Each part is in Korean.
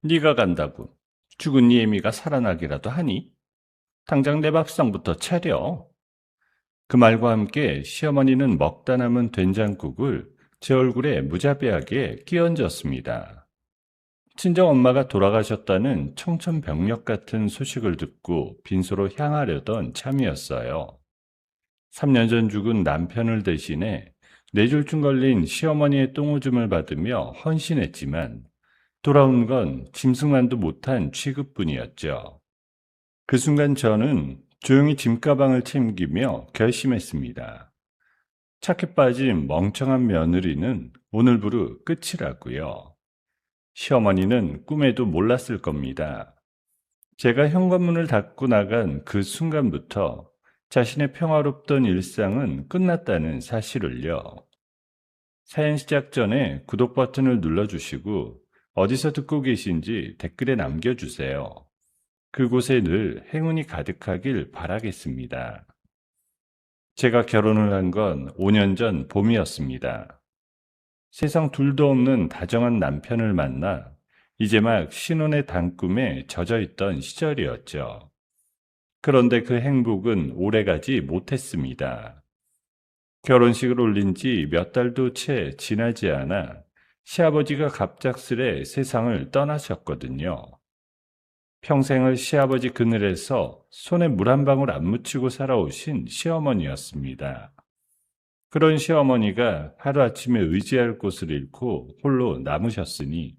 네가 간다고 죽은 네 애미가 살아나기라도 하니? 당장 내 밥상부터 차려. 그 말과 함께 시어머니는 먹다 남은 된장국을 제 얼굴에 무자비하게 끼얹었습니다. 친정엄마가 돌아가셨다는 청천벽력 같은 소식을 듣고 빈소로 향하려던 참이었어요. 3년 전 죽은 남편을 대신해 뇌졸중 걸린 시어머니의 똥오줌을 받으며 헌신했지만 돌아온 건 짐승만도 못한 취급뿐이었죠. 그 순간 저는 조용히 짐가방을 챙기며 결심했습니다. 착해 빠진 멍청한 며느리는 오늘부로 끝이라고요. 시어머니는 꿈에도 몰랐을 겁니다. 제가 현관문을 닫고 나간 그 순간부터 자신의 평화롭던 일상은 끝났다는 사실을요. 사연 시작 전에 구독 버튼을 눌러주시고 어디서 듣고 계신지 댓글에 남겨주세요. 그곳에 늘 행운이 가득하길 바라겠습니다. 제가 결혼을 한 건 5년 전 봄이었습니다. 세상 둘도 없는 다정한 남편을 만나 이제 막 신혼의 단꿈에 젖어 있던 시절이었죠. 그런데 그 행복은 오래가지 못했습니다. 결혼식을 올린 지 몇 달도 채 지나지 않아 시아버지가 갑작스레 세상을 떠나셨거든요. 평생을 시아버지 그늘에서 손에 물 한 방울 안 묻히고 살아오신 시어머니였습니다. 그런 시어머니가 하루아침에 의지할 곳을 잃고 홀로 남으셨으니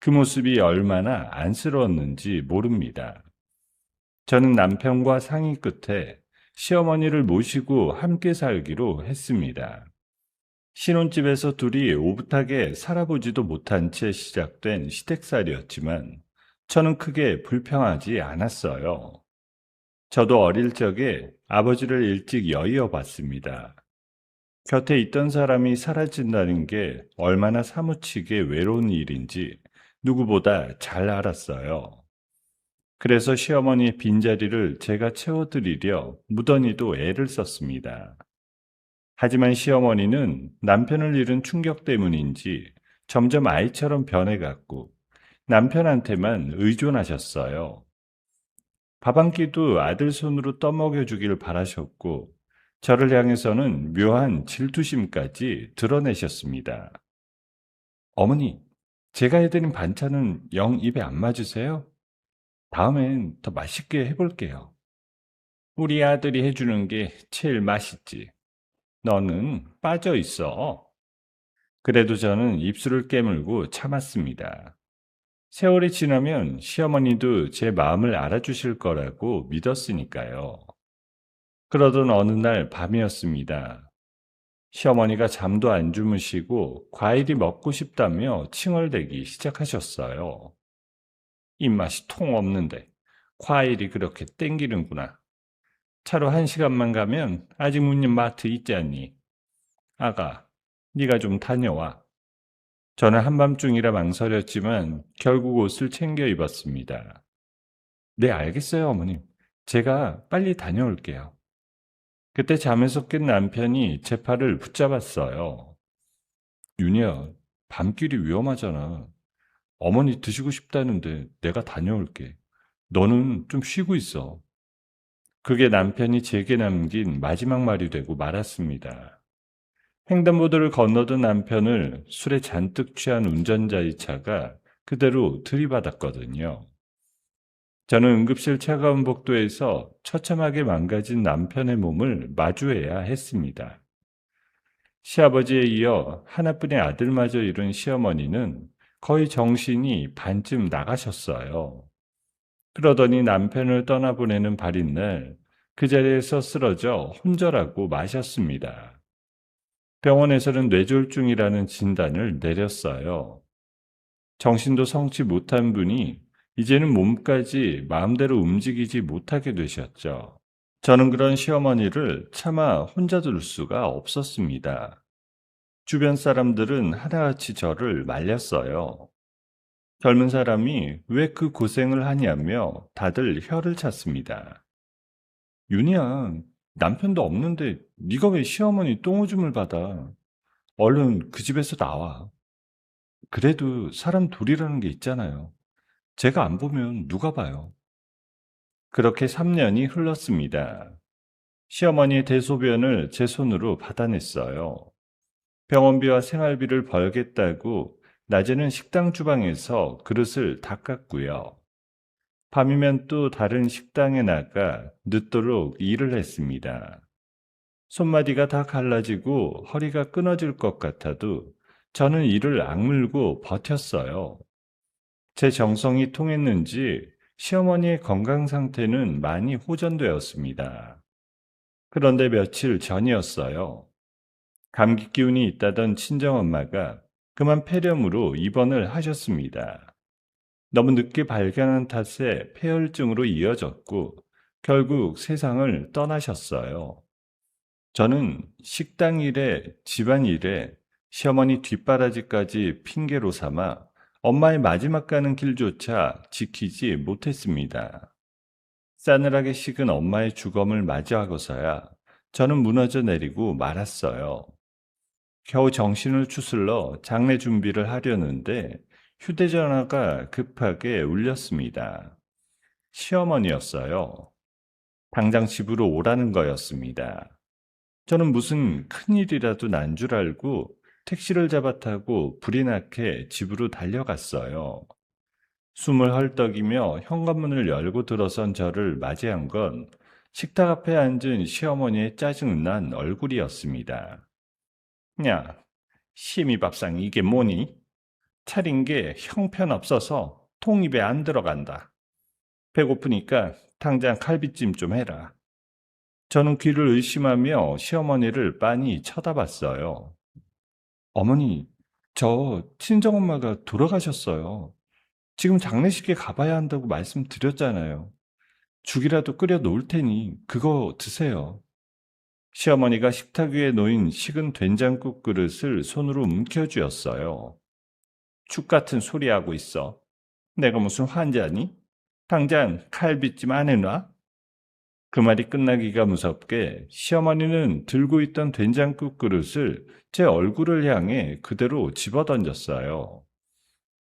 그 모습이 얼마나 안쓰러웠는지 모릅니다. 저는 남편과 상의 끝에 시어머니를 모시고 함께 살기로 했습니다. 신혼집에서 둘이 오붓하게 살아보지도 못한 채 시작된 시댁살이었지만 저는 크게 불평하지 않았어요. 저도 어릴 적에 아버지를 일찍 여의어 봤습니다. 곁에 있던 사람이 사라진다는 게 얼마나 사무치게 외로운 일인지 누구보다 잘 알았어요. 그래서 시어머니의 빈자리를 제가 채워드리려 무던히도 애를 썼습니다. 하지만 시어머니는 남편을 잃은 충격 때문인지 점점 아이처럼 변해갔고 남편한테만 의존하셨어요. 밥 한 끼도 아들 손으로 떠먹여주길 바라셨고 저를 향해서는 묘한 질투심까지 드러내셨습니다. 어머니, 제가 해드린 반찬은 영 입에 안 맞으세요? 다음엔 더 맛있게 해볼게요. 우리 아들이 해주는 게 제일 맛있지. 너는 빠져 있어. 그래도 저는 입술을 깨물고 참았습니다. 세월이 지나면 시어머니도 제 마음을 알아주실 거라고 믿었으니까요. 그러던 어느 날 밤이었습니다. 시어머니가 잠도 안 주무시고 과일이 먹고 싶다며 칭얼대기 시작하셨어요. 입맛이 통 없는데 과일이 그렇게 땡기는구나. 차로 1시간만 가면 아직 문 마트 있지 않니? 아가, 네가 좀 다녀와. 저는 한밤중이라 망설였지만 결국 옷을 챙겨 입었습니다. 네, 알겠어요, 어머님. 제가 빨리 다녀올게요. 그때 잠에서 깬 남편이 제 팔을 붙잡았어요. 윤희야, 밤길이 위험하잖아. 어머니 드시고 싶다는데 내가 다녀올게. 너는 좀 쉬고 있어. 그게 남편이 제게 남긴 마지막 말이 되고 말았습니다. 횡단보도를 건너던 남편을 술에 잔뜩 취한 운전자의 차가 그대로 들이받았거든요. 저는 응급실 차가운 복도에서 처참하게 망가진 남편의 몸을 마주해야 했습니다. 시아버지에 이어 하나뿐인 아들마저 잃은 시어머니는 거의 정신이 반쯤 나가셨어요. 그러더니 남편을 떠나보내는 발인 날 그 자리에서 쓰러져 혼절하고 마셨습니다. 병원에서는 뇌졸중이라는 진단을 내렸어요. 정신도 성치 못한 분이 이제는 몸까지 마음대로 움직이지 못하게 되셨죠. 저는 그런 시어머니를 차마 혼자 둘 수가 없었습니다. 주변 사람들은 하나같이 저를 말렸어요. 젊은 사람이 왜 그 고생을 하냐며 다들 혀를 찼습니다. 윤희야, 남편도 없는데 네가 왜 시어머니 똥오줌을 받아? 얼른 그 집에서 나와. 그래도 사람 둘이라는 게 있잖아요. 제가 안 보면 누가 봐요? 그렇게 3년이 흘렀습니다. 시어머니의 대소변을 제 손으로 받아냈어요. 병원비와 생활비를 벌겠다고 낮에는 식당 주방에서 그릇을 닦았고요. 밤이면 또 다른 식당에 나가 늦도록 일을 했습니다. 손마디가 다 갈라지고 허리가 끊어질 것 같아도 저는 이를 악물고 버텼어요. 제 정성이 통했는지 시어머니의 건강 상태는 많이 호전되었습니다. 그런데 며칠 전이었어요. 감기 기운이 있다던 친정엄마가 그만 폐렴으로 입원을 하셨습니다. 너무 늦게 발견한 탓에 폐혈증으로 이어졌고 결국 세상을 떠나셨어요. 저는 식당 일에 집안 일에 시어머니 뒷바라지까지 핑계로 삼아 엄마의 마지막 가는 길조차 지키지 못했습니다. 싸늘하게 식은 엄마의 주검을 맞이하고서야 저는 무너져 내리고 말았어요. 겨우 정신을 추슬러 장례 준비를 하려는데 휴대전화가 급하게 울렸습니다. 시어머니였어요. 당장 집으로 오라는 거였습니다. 저는 무슨 큰일이라도 난 줄 알고 택시를 잡아 타고 불이 나게 집으로 달려갔어요. 숨을 헐떡이며 현관문을 열고 들어선 저를 맞이한 건 식탁 앞에 앉은 시어머니의 짜증난 얼굴이었습니다. 야, 심이밥상 이게 뭐니? 차린 게 형편없어서 통입에 안 들어간다. 배고프니까 당장 칼비찜 좀 해라. 저는 귀를 의심하며 시어머니를 빤히 쳐다봤어요. 어머니, 저 친정엄마가 돌아가셨어요. 지금 장례식에 가봐야 한다고 말씀드렸잖아요. 죽이라도 끓여 놓을 테니 그거 드세요. 시어머니가 식탁 위에 놓인 식은 된장국 그릇을 손으로 움켜쥐었어요. 축 같은 소리 하고 있어. 내가 무슨 환자니? 당장 칼비찜 안 해놔? 그 말이 끝나기가 무섭게 시어머니는 들고 있던 된장국 그릇을 제 얼굴을 향해 그대로 집어던졌어요.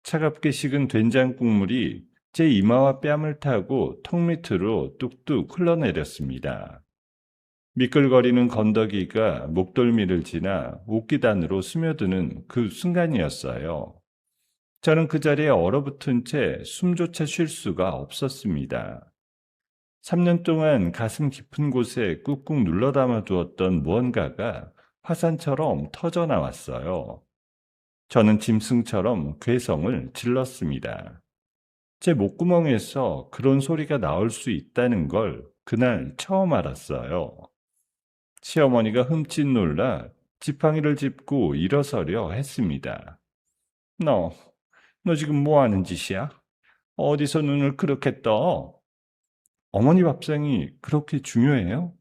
차갑게 식은 된장 국물이 제 이마와 뺨을 타고 턱 밑으로 뚝뚝 흘러내렸습니다. 미끌거리는 건더기가 목덜미를 지나 옷기단으로 스며드는 그 순간이었어요. 저는 그 자리에 얼어붙은 채 숨조차 쉴 수가 없었습니다. 3년 동안 가슴 깊은 곳에 꾹꾹 눌러 담아 두었던 무언가가 화산처럼 터져 나왔어요. 저는 짐승처럼 괴성을 질렀습니다. 제 목구멍에서 그런 소리가 나올 수 있다는 걸 그날 처음 알았어요. 시어머니가 흠칫 놀라 지팡이를 짚고 일어서려 했습니다. 너 지금 뭐 하는 짓이야? 어디서 눈을 그렇게 떠? 어머니 밥상이 그렇게 중요해요?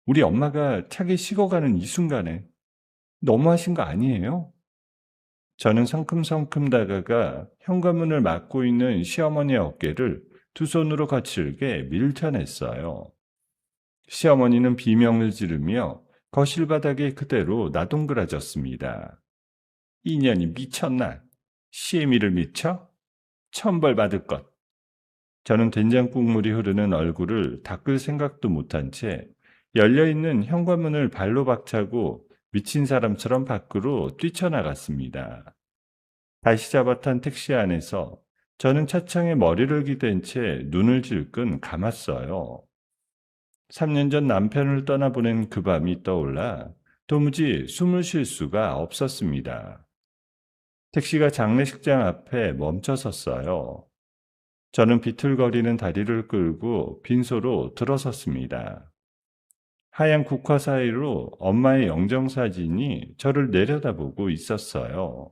우리 엄마가 차게 식어가는 이 순간에 너무하신 거 아니에요? 저는 성큼성큼 다가가 현관문을 막고 있는 시어머니의 어깨를 두 손으로 거칠게 밀쳐냈어요. 시어머니는 비명을 지르며 거실 바닥에 그대로 나동그라졌습니다. 이년이 미쳤나? 시애미를 미쳐? 천벌 받을 것. 저는 된장국물이 흐르는 얼굴을 닦을 생각도 못한 채 열려있는 현관문을 발로 박차고 미친 사람처럼 밖으로 뛰쳐나갔습니다. 다시 잡아탄 택시 안에서 저는 차창에 머리를 기댄 채 눈을 질끈 감았어요. 3년 전 남편을 떠나보낸 그 밤이 떠올라 도무지 숨을 쉴 수가 없었습니다. 택시가 장례식장 앞에 멈춰 섰어요. 저는 비틀거리는 다리를 끌고 빈소로 들어섰습니다. 하얀 국화 사이로 엄마의 영정사진이 저를 내려다보고 있었어요.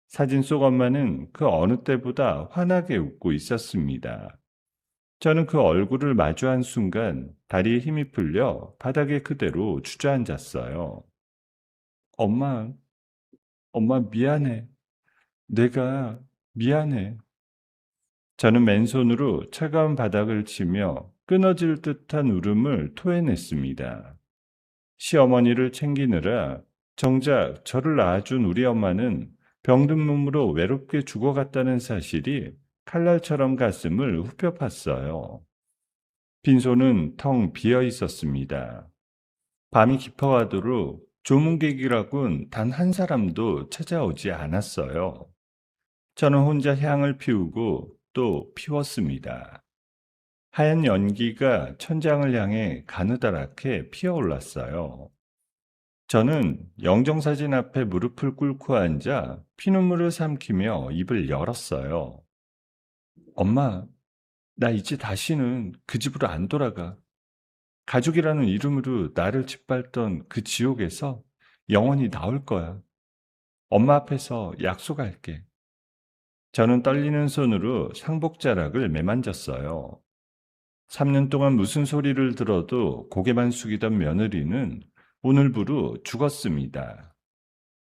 사진 속 엄마는 그 어느 때보다 환하게 웃고 있었습니다. 저는 그 얼굴을 마주한 순간 다리에 힘이 풀려 바닥에 그대로 주저앉았어요. 엄마, 엄마 미안해. 내가 미안해. 저는 맨손으로 차가운 바닥을 치며 끊어질 듯한 울음을 토해냈습니다. 시어머니를 챙기느라 정작 저를 낳아준 우리 엄마는 병든 몸으로 외롭게 죽어갔다는 사실이 칼날처럼 가슴을 후벼 팠어요. 빈소는 텅 비어 있었습니다. 밤이 깊어가도록 조문객이라곤 단 한 사람도 찾아오지 않았어요. 저는 혼자 향을 피우고 또 피웠습니다. 하얀 연기가 천장을 향해 가느다랗게 피어올랐어요. 저는 영정사진 앞에 무릎을 꿇고 앉아 피눈물을 삼키며 입을 열었어요. 엄마, 나 이제 다시는 그 집으로 안 돌아가. 가족이라는 이름으로 나를 짓밟던 그 지옥에서 영원히 나올 거야. 엄마 앞에서 약속할게. 저는 떨리는 손으로 상복자락을 매만졌어요. 3년 동안 무슨 소리를 들어도 고개만 숙이던 며느리는 오늘부로 죽었습니다.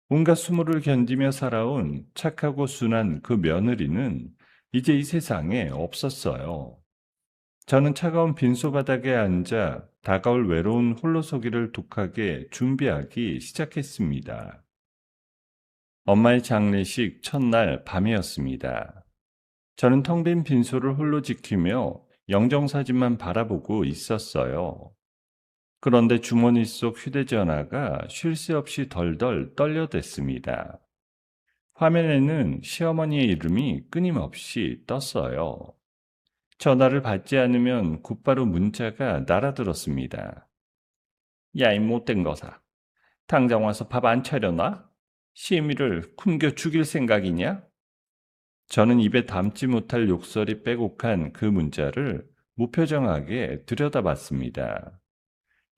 온갖 수모를 견디며 살아온 착하고 순한 그 며느리는 이제 이 세상에 없었어요. 저는 차가운 빈소바닥에 앉아 다가올 외로운 홀로서기를 독하게 준비하기 시작했습니다. 엄마의 장례식 첫날 밤이었습니다. 저는 텅 빈 빈소를 홀로 지키며 영정사진만 바라보고 있었어요. 그런데 주머니 속 휴대전화가 쉴 새 없이 덜덜 떨려댔습니다. 화면에는 시어머니의 이름이 끊임없이 떴어요. 전화를 받지 않으면 곧바로 문자가 날아들었습니다. 야, 이 못된 거사. 당장 와서 밥 안 차려놔? 시애미를 굶겨 죽일 생각이냐? 저는 입에 담지 못할 욕설이 빼곡한 그 문자를 무표정하게 들여다봤습니다.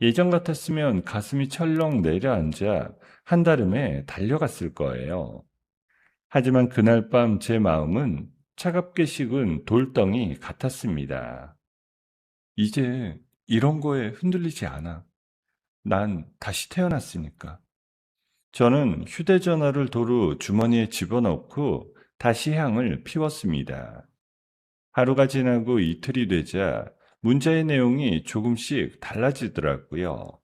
예전 같았으면 가슴이 철렁 내려앉아 한달음에 달려갔을 거예요. 하지만 그날 밤 제 마음은 차갑게 식은 돌덩이 같았습니다. 이제 이런 거에 흔들리지 않아. 난 다시 태어났으니까. 저는 휴대전화를 도로 주머니에 집어넣고 다시 향을 피웠습니다. 하루가 지나고 이틀이 되자 문자의 내용이 조금씩 달라지더라고요.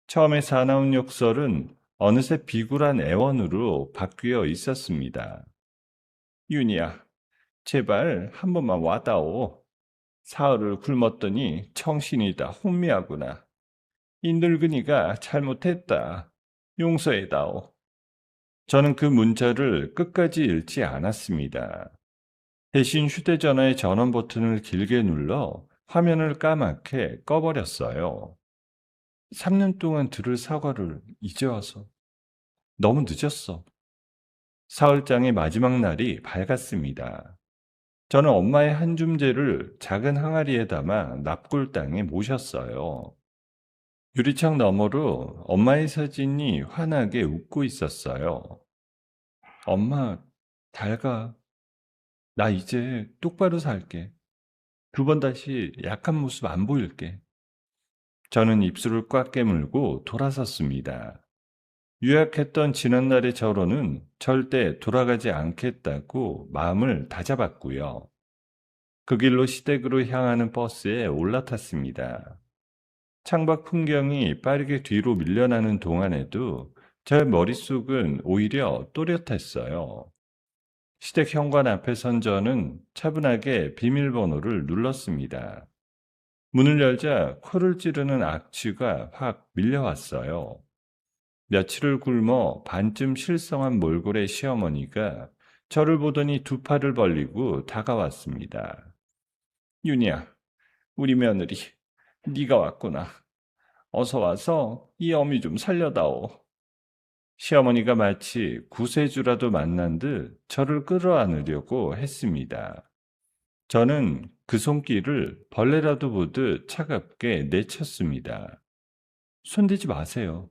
처음에 사나운 욕설은 어느새 비굴한 애원으로 바뀌어 있었습니다. 윤희야, 제발 한 번만 와다오. 사흘을 굶었더니 정신이 다 혼미하구나. 이 늙은이가 잘못했다. 용서해다오. 저는 그 문자를 끝까지 읽지 않았습니다. 대신 휴대전화의 전원 버튼을 길게 눌러 화면을 까맣게 꺼버렸어요. 3년 동안 들을 사과를 이제 와서 너무 늦었어. 사흘장의 마지막 날이 밝았습니다. 저는 엄마의 한 줌제를 작은 항아리에 담아 납골당에 모셨어요. 유리창 너머로 엄마의 사진이 환하게 웃고 있었어요. 엄마, 잘 가. 나 이제 똑바로 살게. 두 번 다시 약한 모습 안 보일게. 저는 입술을 꽉 깨물고 돌아섰습니다. 유약했던 지난날의 저로는 절대 돌아가지 않겠다고 마음을 다잡았고요. 그 길로 시댁으로 향하는 버스에 올라탔습니다. 창밖 풍경이 빠르게 뒤로 밀려나는 동안에도 제 머릿속은 오히려 또렷했어요. 시댁 현관 앞에 선 저는 차분하게 비밀번호를 눌렀습니다. 문을 열자 코를 찌르는 악취가 확 밀려왔어요. 며칠을 굶어 반쯤 실성한 몰골의 시어머니가 저를 보더니 두 팔을 벌리고 다가왔습니다. 윤희야, 우리 며느리, 네가 왔구나. 어서 와서 이 어미 좀 살려다오. 시어머니가 마치 구세주라도 만난 듯 저를 끌어안으려고 했습니다. 저는 그 손길을 벌레라도 보듯 차갑게 내쳤습니다. 손대지 마세요.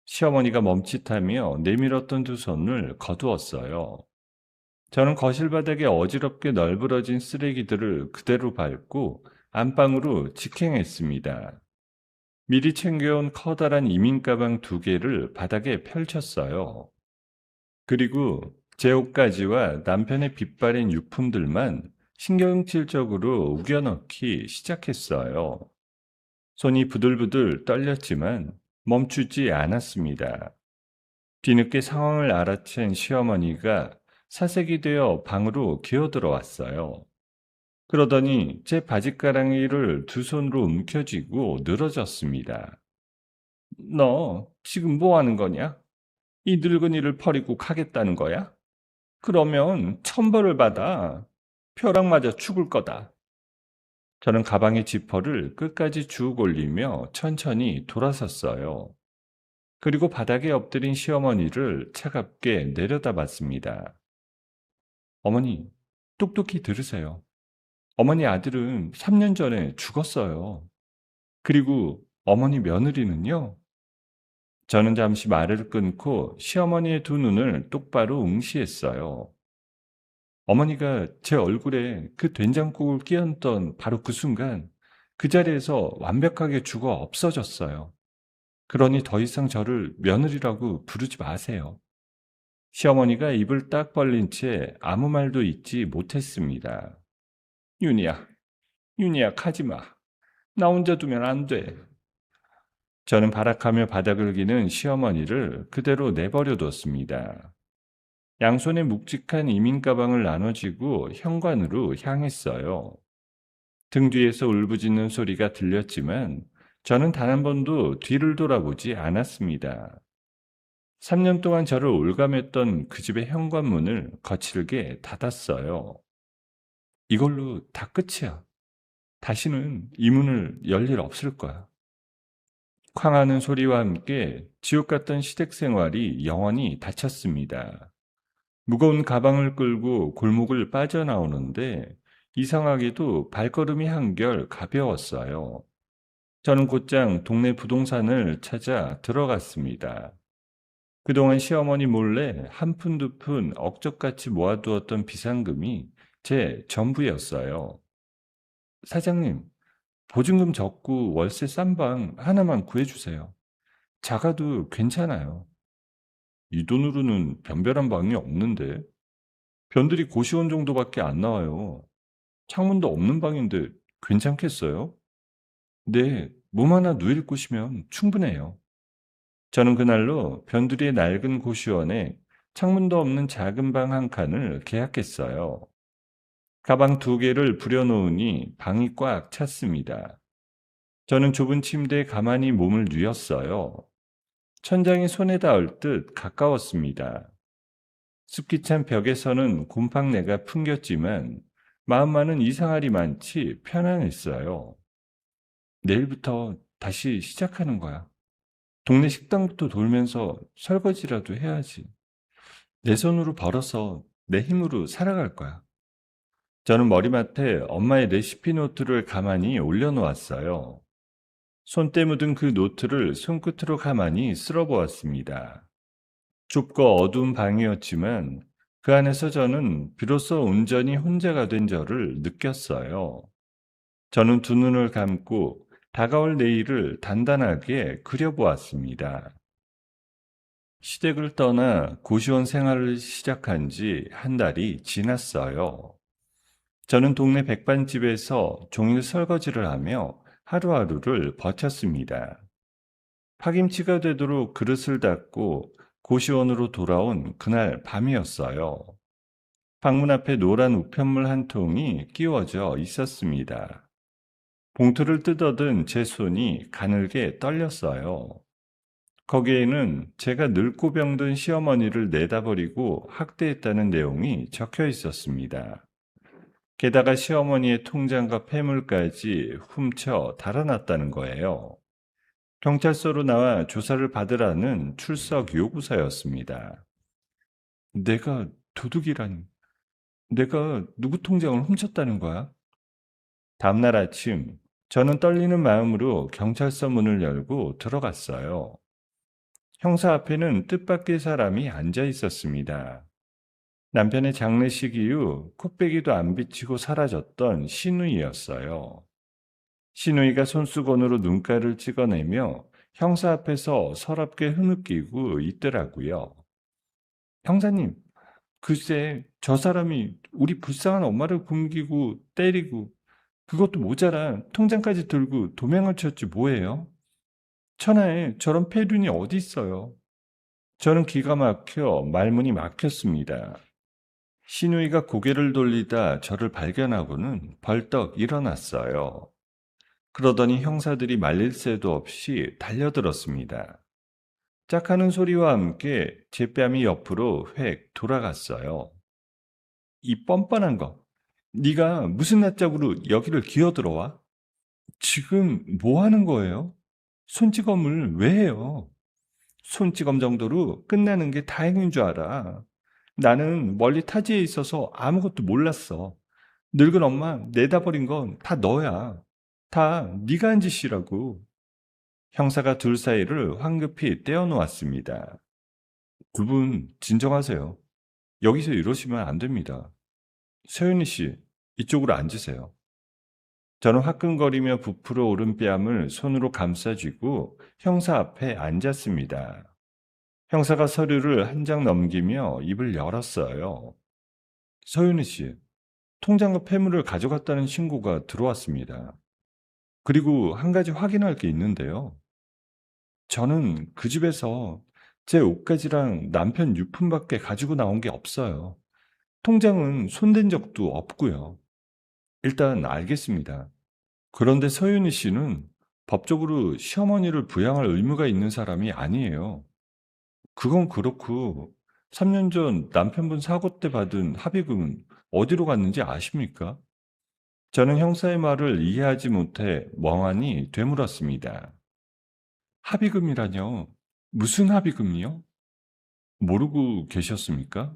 시어머니가 멈칫하며 내밀었던 두 손을 거두었어요. 저는 거실 바닥에 어지럽게 널브러진 쓰레기들을 그대로 밟고 안방으로 직행했습니다. 미리 챙겨온 커다란 이민 가방 2개를 바닥에 펼쳤어요. 그리고 제 옷가지와 남편의 빗바랜 유품들만 신경질적으로 우겨넣기 시작했어요. 손이 부들부들 떨렸지만 멈추지 않았습니다. 뒤늦게 상황을 알아챈 시어머니가 사색이 되어 방으로 기어들어왔어요. 그러더니 제 바짓가랑이를 두 손으로 움켜쥐고 늘어졌습니다. 너 지금 뭐 하는 거냐? 이 늙은이를 버리고 가겠다는 거야? 그러면 천벌을 받아. 벼락 맞아 죽을 거다. 저는 가방의 지퍼를 끝까지 쭉 올리며 천천히 돌아섰어요. 그리고 바닥에 엎드린 시어머니를 차갑게 내려다봤습니다. 어머니, 똑똑히 들으세요. 어머니 아들은 3년 전에 죽었어요. 그리고 어머니 며느리는요? 저는 잠시 말을 끊고 시어머니의 두 눈을 똑바로 응시했어요. 어머니가 제 얼굴에 그 된장국을 끼얹던 바로 그 순간 그 자리에서 완벽하게 죽어 없어졌어요. 그러니 더 이상 저를 며느리라고 부르지 마세요. 시어머니가 입을 딱 벌린 채 아무 말도 잇지 못했습니다. 윤희야, 윤희야, 가지 마. 나 혼자 두면 안 돼. 저는 발악하며 바닥을 기는 시어머니를 그대로 내버려 뒀습니다. 양손에 묵직한 이민 가방을 나눠쥐고 현관으로 향했어요. 등 뒤에서 울부짖는 소리가 들렸지만 저는 단 한 번도 뒤를 돌아보지 않았습니다. 3년 동안 저를 올감했던 그 집의 현관문을 거칠게 닫았어요. 이걸로 다 끝이야. 다시는 이 문을 열 일 없을 거야. 쾅하는 소리와 함께 지옥 같던 시댁 생활이 영원히 닫혔습니다. 무거운 가방을 끌고 골목을 빠져나오는데 이상하게도 발걸음이 한결 가벼웠어요. 저는 곧장 동네 부동산을 찾아 들어갔습니다. 그동안 시어머니 몰래 한 푼 두 푼 억적같이 모아두었던 비상금이 제 전부였어요. 사장님, 보증금 적고 월세 싼 방 하나만 구해주세요. 작아도 괜찮아요. 이 돈으로는 변별한 방이 없는데. 변들이 고시원 정도밖에 안 나와요. 창문도 없는 방인데 괜찮겠어요? 네, 몸 하나 누일 곳이면 충분해요. 저는 그날로 변두리의 낡은 고시원에 창문도 없는 작은 방 한 칸을 계약했어요. 가방 두 개를 부려놓으니 방이 꽉 찼습니다. 저는 좁은 침대에 가만히 몸을 뉘었어요. 천장이 손에 닿을 듯 가까웠습니다. 습기 찬 벽에서는 곰팡내가 풍겼지만 마음만은 이상하리 많지 편안했어요. 내일부터 다시 시작하는 거야. 동네 식당부터 돌면서 설거지라도 해야지. 내 손으로 벌어서 내 힘으로 살아갈 거야. 저는 머리맡에 엄마의 레시피 노트를 가만히 올려놓았어요. 손때 묻은 그 노트를 손끝으로 가만히 쓸어보았습니다. 좁고 어두운 방이었지만 그 안에서 저는 비로소 온전히 혼자가 된 저를 느꼈어요. 저는 두 눈을 감고 다가올 내일을 단단하게 그려보았습니다. 시댁을 떠나 고시원 생활을 시작한 지 한 달이 지났어요. 저는 동네 백반집에서 종일 설거지를 하며 하루하루를 버텼습니다. 파김치가 되도록 그릇을 닦고 고시원으로 돌아온 그날 밤이었어요. 방문 앞에 노란 우편물 한 통이 끼워져 있었습니다. 봉투를 뜯어든 제 손이 가늘게 떨렸어요. 거기에는 제가 늙고 병든 시어머니를 내다버리고 학대했다는 내용이 적혀 있었습니다. 게다가 시어머니의 통장과 폐물까지 훔쳐 달아났다는 거예요. 경찰서로 나와 조사를 받으라는 출석 요구서였습니다. 내가 도둑이라니. 내가 누구 통장을 훔쳤다는 거야? 다음날 아침, 저는 떨리는 마음으로 경찰서 문을 열고 들어갔어요. 형사 앞에는 뜻밖의 사람이 앉아 있었습니다. 남편의 장례식 이후 코빼기도 안 비치고 사라졌던 시누이였어요. 시누이가 손수건으로 눈가를 찍어내며 형사 앞에서 서럽게 흐느끼고 있더라고요. 형사님, 글쎄 저 사람이 우리 불쌍한 엄마를 굶기고 때리고 그것도 모자라 통장까지 들고 도망을 쳤지 뭐예요? 천하에 저런 폐륜이 어디 있어요? 저는 기가 막혀 말문이 막혔습니다. 시누이가 고개를 돌리다 저를 발견하고는 벌떡 일어났어요. 그러더니 형사들이 말릴 새도 없이 달려들었습니다. 짝하는 소리와 함께 제 뺨이 옆으로 획 돌아갔어요. 이 뻔뻔한 거. 네가 무슨 낯짝으로 여기를 기어들어와? 지금 뭐 하는 거예요? 손찌검을 왜 해요? 손찌검 정도로 끝나는 게 다행인 줄 알아. 나는 멀리 타지에 있어서 아무것도 몰랐어. 늙은 엄마 내다 버린 건 다 너야. 다 네가 한 짓이라고. 형사가 둘 사이를 황급히 떼어놓았습니다. 두 분 진정하세요. 여기서 이러시면 안 됩니다. 서윤희 씨, 이쪽으로 앉으세요. 저는 화끈거리며 부풀어 오른 뺨을 손으로 감싸쥐고 형사 앞에 앉았습니다. 형사가 서류를 한 장 넘기며 입을 열었어요. 서윤희 씨, 통장과 폐물을 가져갔다는 신고가 들어왔습니다. 그리고 한 가지 확인할 게 있는데요. 저는 그 집에서 제 옷가지랑 남편 유품밖에 가지고 나온 게 없어요. 통장은 손댄 적도 없고요. 일단 알겠습니다. 그런데 서윤희 씨는 법적으로 시어머니를 부양할 의무가 있는 사람이 아니에요. 그건 그렇고 3년 전 남편분 사고 때 받은 합의금은 어디로 갔는지 아십니까? 저는 형사의 말을 이해하지 못해 멍하니 되물었습니다. 합의금이라뇨? 무슨 합의금이요? 모르고 계셨습니까?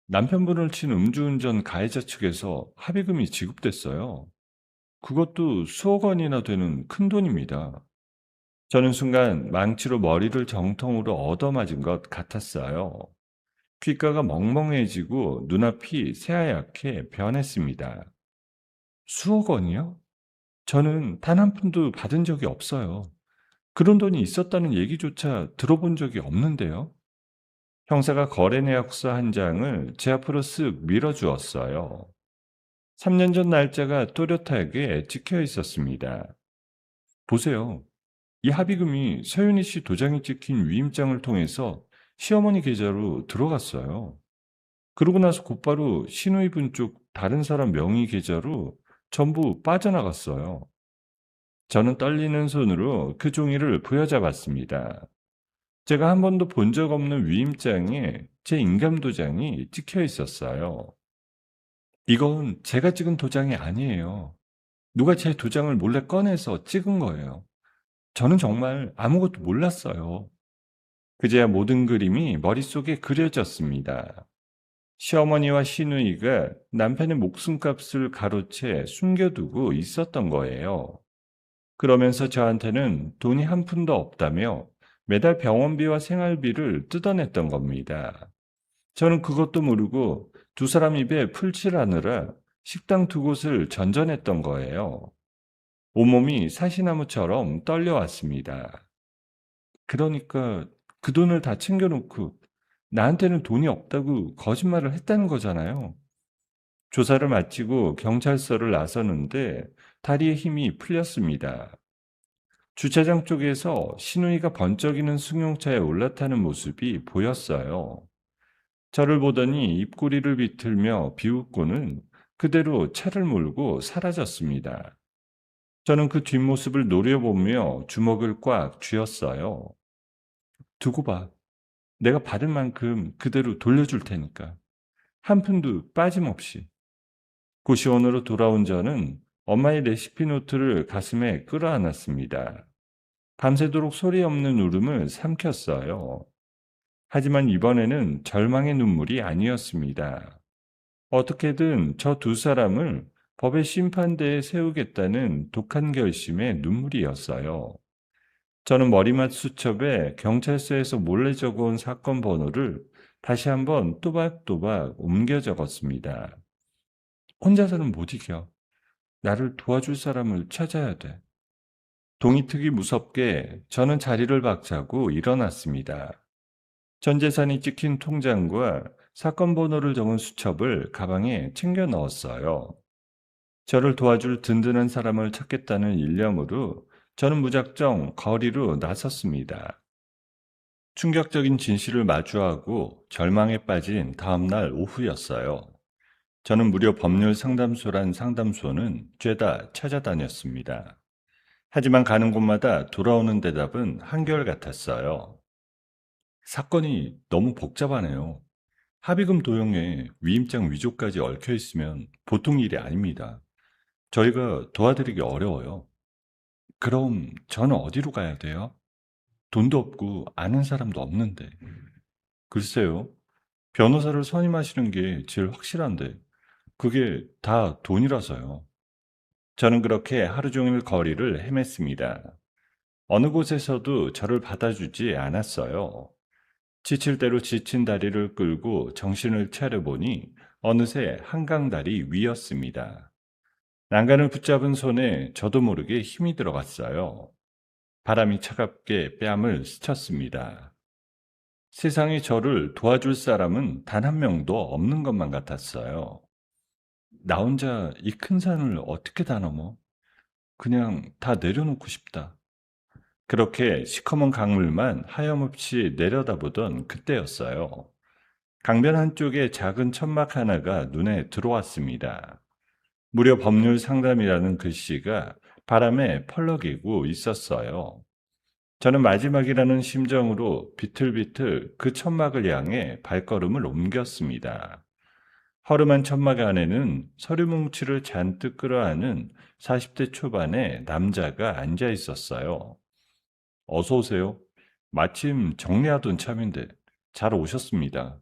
남편분을 친 음주운전 가해자 측에서 합의금이 지급됐어요. 그것도 수억 원이나 되는 큰 돈입니다. 저는 순간 망치로 머리를 정통으로 얻어맞은 것 같았어요. 귓가가 멍멍해지고 눈앞이 새하얗게 변했습니다. 수억 원이요? 저는 단 한 푼도 받은 적이 없어요. 그런 돈이 있었다는 얘기조차 들어본 적이 없는데요. 형사가 거래내역서 한 장을 제 앞으로 쓱 밀어주었어요. 3년 전 날짜가 또렷하게 찍혀 있었습니다. 보세요. 이 합의금이 서윤희 씨 도장이 찍힌 위임장을 통해서 시어머니 계좌로 들어갔어요. 그러고 나서 곧바로 시누이분 쪽 다른 사람 명의 계좌로 전부 빠져나갔어요. 저는 떨리는 손으로 그 종이를 부여잡았습니다. 제가 한 번도 본 적 없는 위임장에 제 인감도장이 찍혀 있었어요. 이건 제가 찍은 도장이 아니에요. 누가 제 도장을 몰래 꺼내서 찍은 거예요. 저는 정말 아무것도 몰랐어요. 그제야 모든 그림이 머릿속에 그려졌습니다. 시어머니와 시누이가 남편의 목숨값을 가로채 숨겨두고 있었던 거예요. 그러면서 저한테는 돈이 한 푼도 없다며 매달 병원비와 생활비를 뜯어냈던 겁니다. 저는 그것도 모르고 두 사람 입에 풀칠하느라 식당 두 곳을 전전했던 거예요. 온몸이 사시나무처럼 떨려왔습니다. 그러니까 그 돈을 다 챙겨놓고 나한테는 돈이 없다고 거짓말을 했다는 거잖아요. 조사를 마치고 경찰서를 나서는데 다리에 힘이 풀렸습니다. 주차장 쪽에서 시누이가 번쩍이는 승용차에 올라타는 모습이 보였어요. 저를 보더니 입꼬리를 비틀며 비웃고는 그대로 차를 몰고 사라졌습니다. 저는 그 뒷모습을 노려보며 주먹을 꽉 쥐었어요. 두고 봐. 내가 받은 만큼 그대로 돌려줄 테니까. 한 푼도 빠짐없이. 고시원으로 돌아온 저는 엄마의 레시피 노트를 가슴에 끌어안았습니다. 밤새도록 소리 없는 울음을 삼켰어요. 하지만 이번에는 절망의 눈물이 아니었습니다. 어떻게든 저 두 사람을 법의 심판대에 세우겠다는 독한 결심의 눈물이었어요. 저는 머리맡 수첩에 경찰서에서 몰래 적어온 사건 번호를 다시 한번 또박또박 옮겨 적었습니다. 혼자서는 못 이겨. 나를 도와줄 사람을 찾아야 돼. 동이 트기 무섭게 저는 자리를 박차고 일어났습니다. 전 재산이 찍힌 통장과 사건 번호를 적은 수첩을 가방에 챙겨 넣었어요. 저를 도와줄 든든한 사람을 찾겠다는 일념으로 저는 무작정 거리로 나섰습니다. 충격적인 진실을 마주하고 절망에 빠진 다음날 오후였어요. 저는 무려 법률 상담소란 상담소는 죄다 찾아다녔습니다. 하지만 가는 곳마다 돌아오는 대답은 한결같았어요. 사건이 너무 복잡하네요. 합의금 도용에 위임장 위조까지 얽혀 있으면 보통 일이 아닙니다. 저희가 도와드리기 어려워요. 그럼 저는 어디로 가야 돼요? 돈도 없고 아는 사람도 없는데. 글쎄요. 변호사를 선임하시는 게 제일 확실한데 그게 다 돈이라서요. 저는 그렇게 하루 종일 거리를 헤맸습니다. 어느 곳에서도 저를 받아주지 않았어요. 지칠 대로 지친 다리를 끌고 정신을 차려보니 어느새 한강다리 위였습니다. 난간을 붙잡은 손에 저도 모르게 힘이 들어갔어요. 바람이 차갑게 뺨을 스쳤습니다. 세상에 저를 도와줄 사람은 단 한 명도 없는 것만 같았어요. 나 혼자 이 큰 산을 어떻게 다 넘어? 그냥 다 내려놓고 싶다. 그렇게 시커먼 강물만 하염없이 내려다보던 그때였어요. 강변 한쪽에 작은 천막 하나가 눈에 들어왔습니다. 무료 법률 상담이라는 글씨가 바람에 펄럭이고 있었어요. 저는 마지막이라는 심정으로 비틀비틀 그 천막을 향해 발걸음을 옮겼습니다. 허름한 천막 안에는 서류 뭉치를 잔뜩 끌어안은 40대 초반의 남자가 앉아 있었어요. 어서 오세요. 마침 정리하던 참인데 잘 오셨습니다.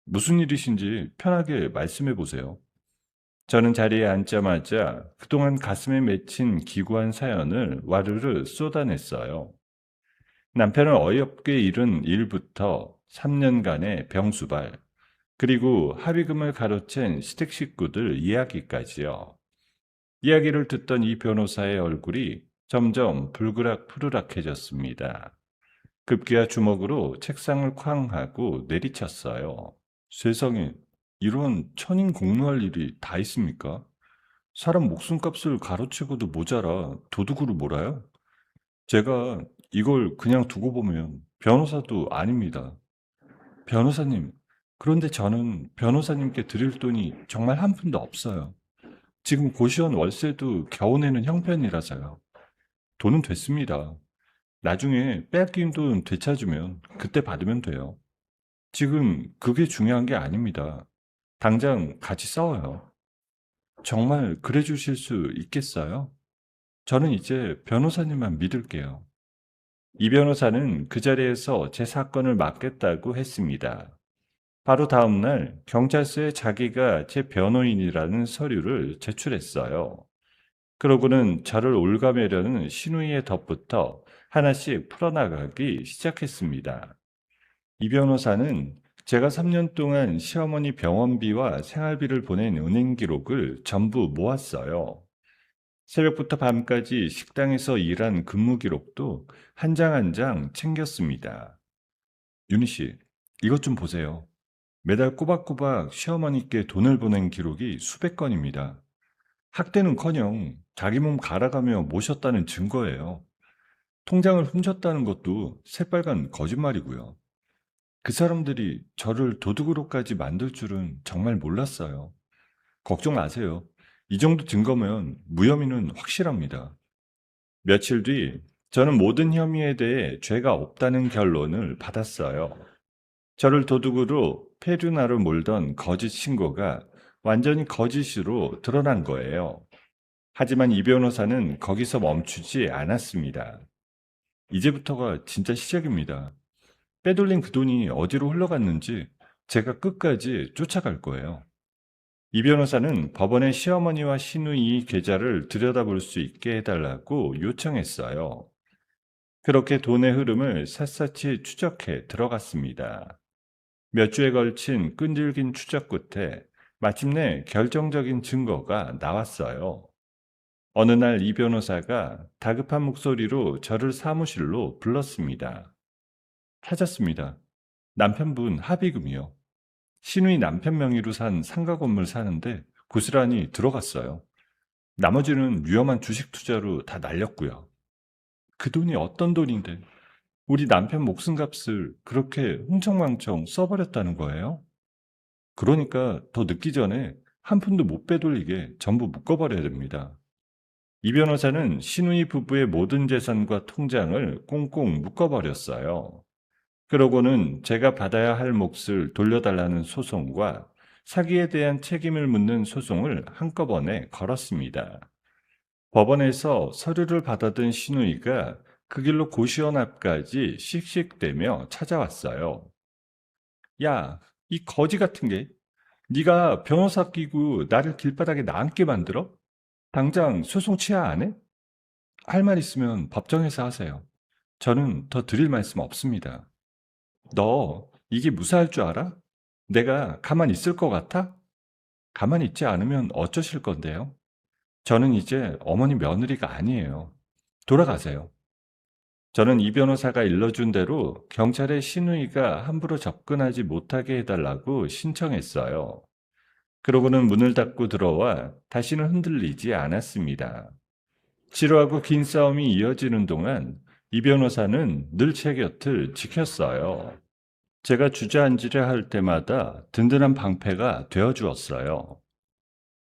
무슨 일이신지 편하게 말씀해 보세요. 저는 자리에 앉자마자 그동안 가슴에 맺힌 기구한 사연을 와르르 쏟아냈어요. 남편을 어이없게 잃은 일부터 3년간의 병수발, 그리고 합의금을 가로챈 시댁 식구들 이야기까지요. 이야기를 듣던 이 변호사의 얼굴이 점점 불그락푸르락해졌습니다. 급기야 주먹으로 책상을 쾅 하고 내리쳤어요. 세상에 이런 천인공노할 일이 다 있습니까? 사람 목숨값을 가로채고도 모자라 도둑으로 몰아요? 제가 이걸 그냥 두고 보면 변호사도 아닙니다. 변호사님, 그런데 저는 변호사님께 드릴 돈이 정말 한 푼도 없어요. 지금 고시원 월세도 겨우 내는 형편이라서요. 돈은 됐습니다. 나중에 빼앗긴 돈 되찾으면 그때 받으면 돼요. 지금 그게 중요한 게 아닙니다. 당장 같이 싸워요. 정말 그래 주실 수 있겠어요? 저는 이제 변호사님만 믿을게요. 이 변호사는 그 자리에서 제 사건을 맡겠다고 했습니다. 바로 다음 날 경찰서에 자기가 제 변호인이라는 서류를 제출했어요. 그러고는 저를 올가매려는 신우이의 덫부터 하나씩 풀어나가기 시작했습니다. 이 변호사는 제가 3년 동안 시어머니 병원비와 생활비를 보낸 은행 기록을 전부 모았어요. 새벽부터 밤까지 식당에서 일한 근무 기록도 한 장 한 장 챙겼습니다. 윤희 씨, 이것 좀 보세요. 매달 꼬박꼬박 시어머니께 돈을 보낸 기록이 수백 건입니다. 학대는커녕 자기 몸 갈아가며 모셨다는 증거예요. 통장을 훔쳤다는 것도 새빨간 거짓말이고요. 그 사람들이 저를 도둑으로까지 만들 줄은 정말 몰랐어요. 걱정 마세요. 이 정도 증거면 무혐의는 확실합니다. 며칠 뒤 저는 모든 혐의에 대해 죄가 없다는 결론을 받았어요. 저를 도둑으로 페루나로 몰던 거짓 신고가 완전히 거짓으로 드러난 거예요. 하지만 이 변호사는 거기서 멈추지 않았습니다. 이제부터가 진짜 시작입니다. 빼돌린 그 돈이 어디로 흘러갔는지 제가 끝까지 쫓아갈 거예요. 이 변호사는 법원의 시어머니와 시누이 계좌를 들여다볼 수 있게 해달라고 요청했어요. 그렇게 돈의 흐름을 샅샅이 추적해 들어갔습니다. 몇 주에 걸친 끈질긴 추적 끝에 마침내 결정적인 증거가 나왔어요. 어느 날 이 변호사가 다급한 목소리로 저를 사무실로 불렀습니다. 찾았습니다. 남편분 합의금이요. 시누이 남편 명의로 산 상가 건물 사는데 고스란히 들어갔어요. 나머지는 위험한 주식 투자로 다 날렸고요. 그 돈이 어떤 돈인데 우리 남편 목숨값을 그렇게 흥청망청 써버렸다는 거예요? 그러니까 더 늦기 전에 한 푼도 못 빼돌리게 전부 묶어버려야 됩니다. 이 변호사는 신우이 부부의 모든 재산과 통장을 꽁꽁 묶어버렸어요. 그러고는 제가 받아야 할 몫을 돌려달라는 소송과 사기에 대한 책임을 묻는 소송을 한꺼번에 걸었습니다. 법원에서 서류를 받아든 신우이가 그 길로 고시원 앞까지 씩씩대며 찾아왔어요. 야, 이 거지 같은 게, 네가 변호사 끼고 나를 길바닥에 나앉게 만들어? 당장 소송 취하 안 해? 할 말 있으면 법정에서 하세요. 저는 더 드릴 말씀 없습니다. 너 이게 무사할 줄 알아? 내가 가만히 있을 것 같아? 가만히 있지 않으면 어쩌실 건데요? 저는 이제 어머니 며느리가 아니에요. 돌아가세요. 저는 이 변호사가 일러준 대로 경찰에 신우이가 함부로 접근하지 못하게 해달라고 신청했어요. 그러고는 문을 닫고 들어와 다시는 흔들리지 않았습니다. 지루하고 긴 싸움이 이어지는 동안 이 변호사는 늘 제 곁을 지켰어요. 제가 주저앉으려 할 때마다 든든한 방패가 되어 주었어요.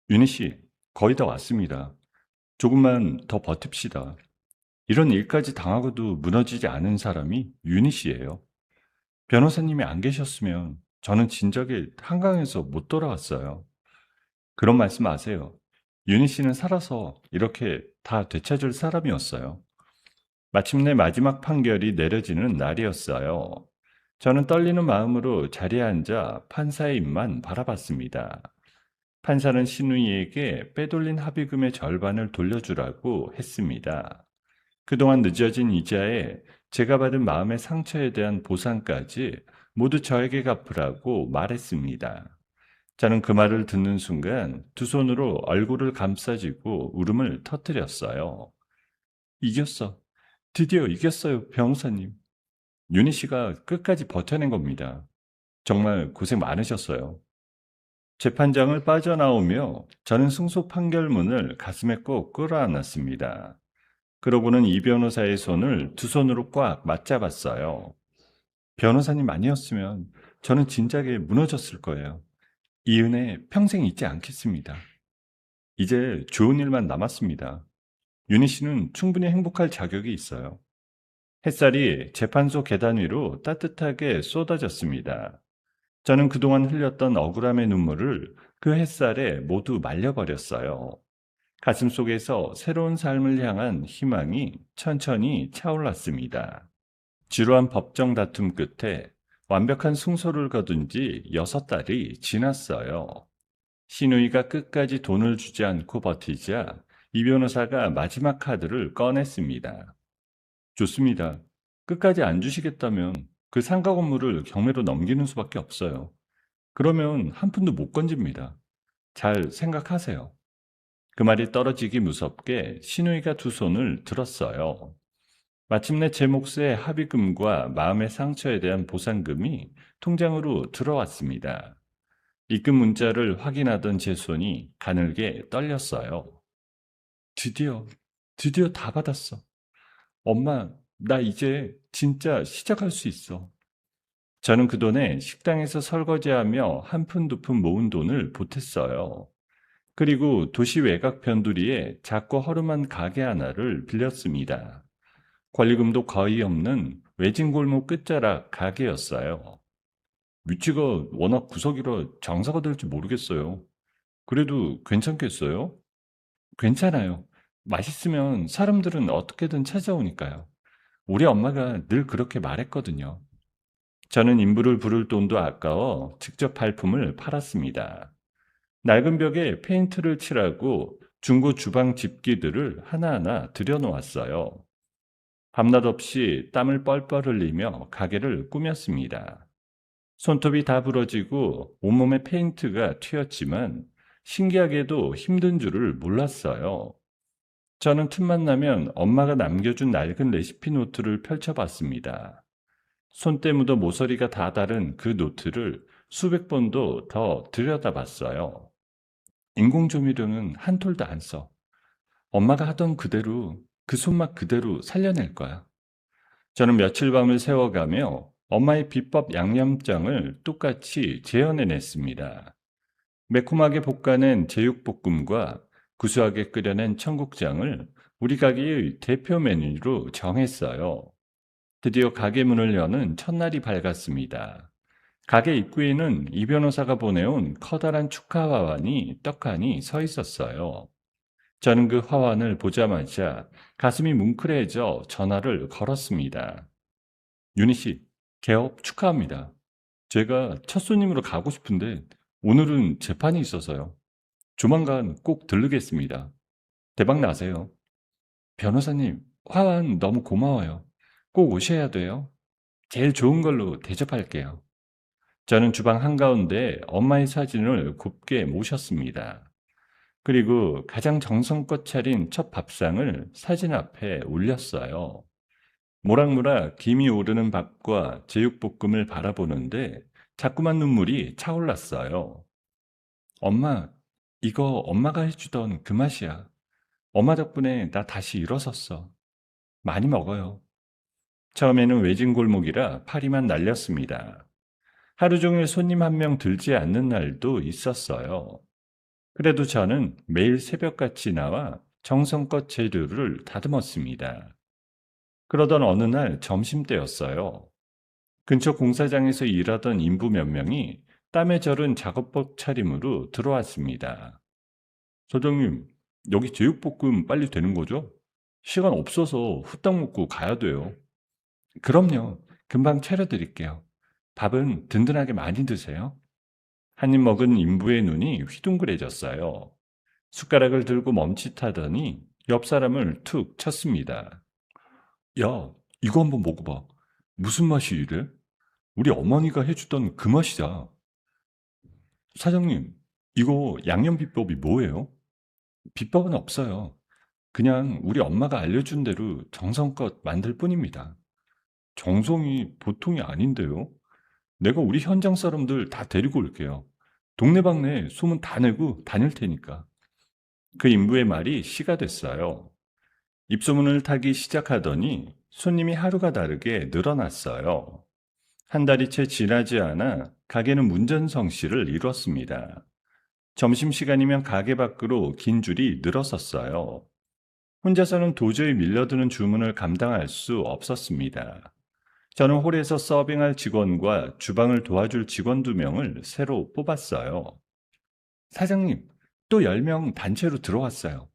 윤희 씨, 거의 다 왔습니다. 조금만 더 버팁시다. 이런 일까지 당하고도 무너지지 않은 사람이 윤희 씨예요. 변호사님이 안 계셨으면 저는 진작에 한강에서 못 돌아왔어요. 그런 말씀 마세요. 윤희 씨는 살아서 이렇게 다 되찾을 사람이었어요. 마침내 마지막 판결이 내려지는 날이었어요. 저는 떨리는 마음으로 자리에 앉아 판사의 입만 바라봤습니다. 판사는 신우이에게 빼돌린 합의금의 절반을 돌려주라고 했습니다. 그동안 늦어진 이자에 제가 받은 마음의 상처에 대한 보상까지 모두 저에게 갚으라고 말했습니다. 저는 그 말을 듣는 순간 두 손으로 얼굴을 감싸쥐고 울음을 터뜨렸어요. 이겼어. 드디어 이겼어요, 변호사님. 윤희 씨가 끝까지 버텨낸 겁니다. 정말 고생 많으셨어요. 재판장을 빠져나오며 저는 승소 판결문을 가슴에 꼭 끌어안았습니다. 그러고는 이 변호사의 손을 두 손으로 꽉 맞잡았어요. 변호사님 아니었으면 저는 진작에 무너졌을 거예요. 이 은혜 평생 잊지 않겠습니다. 이제 좋은 일만 남았습니다. 윤희 씨는 충분히 행복할 자격이 있어요. 햇살이 재판소 계단 위로 따뜻하게 쏟아졌습니다. 저는 그동안 흘렸던 억울함의 눈물을 그 햇살에 모두 말려버렸어요. 가슴속에서 새로운 삶을 향한 희망이 천천히 차올랐습니다. 지루한 법정 다툼 끝에 완벽한 승소를 거둔 지 6달이 지났어요. 신우이가 끝까지 돈을 주지 않고 버티자 이 변호사가 마지막 카드를 꺼냈습니다. 좋습니다. 끝까지 안 주시겠다면 그 상가 건물을 경매로 넘기는 수밖에 없어요. 그러면 한 푼도 못 건집니다. 잘 생각하세요. 그 말이 떨어지기 무섭게 신우이가 두 손을 들었어요. 마침내 제 몫의 합의금과 마음의 상처에 대한 보상금이 통장으로 들어왔습니다. 입금 문자를 확인하던 제 손이 가늘게 떨렸어요. 드디어 다 받았어. 엄마, 나 이제 진짜 시작할 수 있어. 저는 그 돈에 식당에서 설거지하며 한 푼 두 푼 모은 돈을 보탰어요. 그리고 도시 외곽 변두리에 작고 허름한 가게 하나를 빌렸습니다. 권리금도 거의 없는 외진 골목 끝자락 가게였어요. 위치가 워낙 구석이라 장사가 될지 모르겠어요. 그래도 괜찮겠어요? 괜찮아요. 맛있으면 사람들은 어떻게든 찾아오니까요. 우리 엄마가 늘 그렇게 말했거든요. 저는 인부를 부를 돈도 아까워 직접 발품을 팔았습니다. 낡은 벽에 페인트를 칠하고 중고 주방 집기들을 하나하나 들여놓았어요. 밤낮 없이 땀을 뻘뻘 흘리며 가게를 꾸몄습니다. 손톱이 다 부러지고 온몸에 페인트가 튀었지만 신기하게도 힘든 줄을 몰랐어요. 저는 틈만 나면 엄마가 남겨준 낡은 레시피 노트를 펼쳐봤습니다. 손때 묻어 모서리가 다 다른 그 노트를 수백 번도 더 들여다봤어요. 인공조미료는 한 톨도 안 써. 엄마가 하던 그대로 그 손맛 그대로 살려낼 거야. 저는 며칠 밤을 새워가며 엄마의 비법 양념장을 똑같이 재현해냈습니다. 매콤하게 볶아낸 제육볶음과 구수하게 끓여낸 청국장을 우리 가게의 대표 메뉴로 정했어요. 드디어 가게 문을 여는 첫날이 밝았습니다. 가게 입구에는 이 변호사가 보내온 커다란 축하 화환이 떡하니 서 있었어요. 저는 그 화환을 보자마자 가슴이 뭉클해져 전화를 걸었습니다. 윤희 씨, 개업 축하합니다. 제가 첫 손님으로 가고 싶은데 오늘은 재판이 있어서요. 조만간 꼭 들르겠습니다. 대박 나세요. 변호사님, 화환 너무 고마워요. 꼭 오셔야 돼요. 제일 좋은 걸로 대접할게요. 저는 주방 한가운데 엄마의 사진을 곱게 모셨습니다. 그리고 가장 정성껏 차린 첫 밥상을 사진 앞에 올렸어요. 모락모락 김이 오르는 밥과 제육볶음을 바라보는데 자꾸만 눈물이 차올랐어요. 엄마, 이거 엄마가 해주던 그 맛이야. 엄마 덕분에 나 다시 일어섰어. 많이 먹어요. 처음에는 외진 골목이라 파리만 날렸습니다. 하루 종일 손님 한 명 들지 않는 날도 있었어요. 그래도 저는 매일 새벽같이 나와 정성껏 재료를 다듬었습니다. 그러던 어느 날 점심때였어요. 근처 공사장에서 일하던 인부 몇 명이 땀에 절은 작업복 차림으로 들어왔습니다. 사장님, 여기 제육볶음 빨리 되는 거죠? 시간 없어서 후딱 먹고 가야 돼요. 그럼요. 금방 차려드릴게요. 밥은 든든하게 많이 드세요. 한 입 먹은 인부의 눈이 휘둥그레졌어요. 숟가락을 들고 멈칫하더니 옆 사람을 툭 쳤습니다. 야, 이거 한번 먹어봐. 무슨 맛이 이래? 우리 어머니가 해주던 그 맛이다. 사장님, 이거 양념 비법이 뭐예요? 비법은 없어요. 그냥 우리 엄마가 알려준 대로 정성껏 만들 뿐입니다. 정성이 보통이 아닌데요? 내가 우리 현장 사람들 다 데리고 올게요. 동네방네 소문 다 내고 다닐 테니까. 그 인부의 말이 시가 됐어요. 입소문을 타기 시작하더니 손님이 하루가 다르게 늘어났어요. 한 달이 채 지나지 않아 가게는 문전성시를 이뤘습니다. 점심시간이면 가게 밖으로 긴 줄이 늘어섰어요. 혼자서는 도저히 밀려드는 주문을 감당할 수 없었습니다. 저는 홀에서 서빙할 직원과 주방을 도와줄 직원 2명을 새로 뽑았어요. 사장님, 또 10명 단체로 들어왔어요.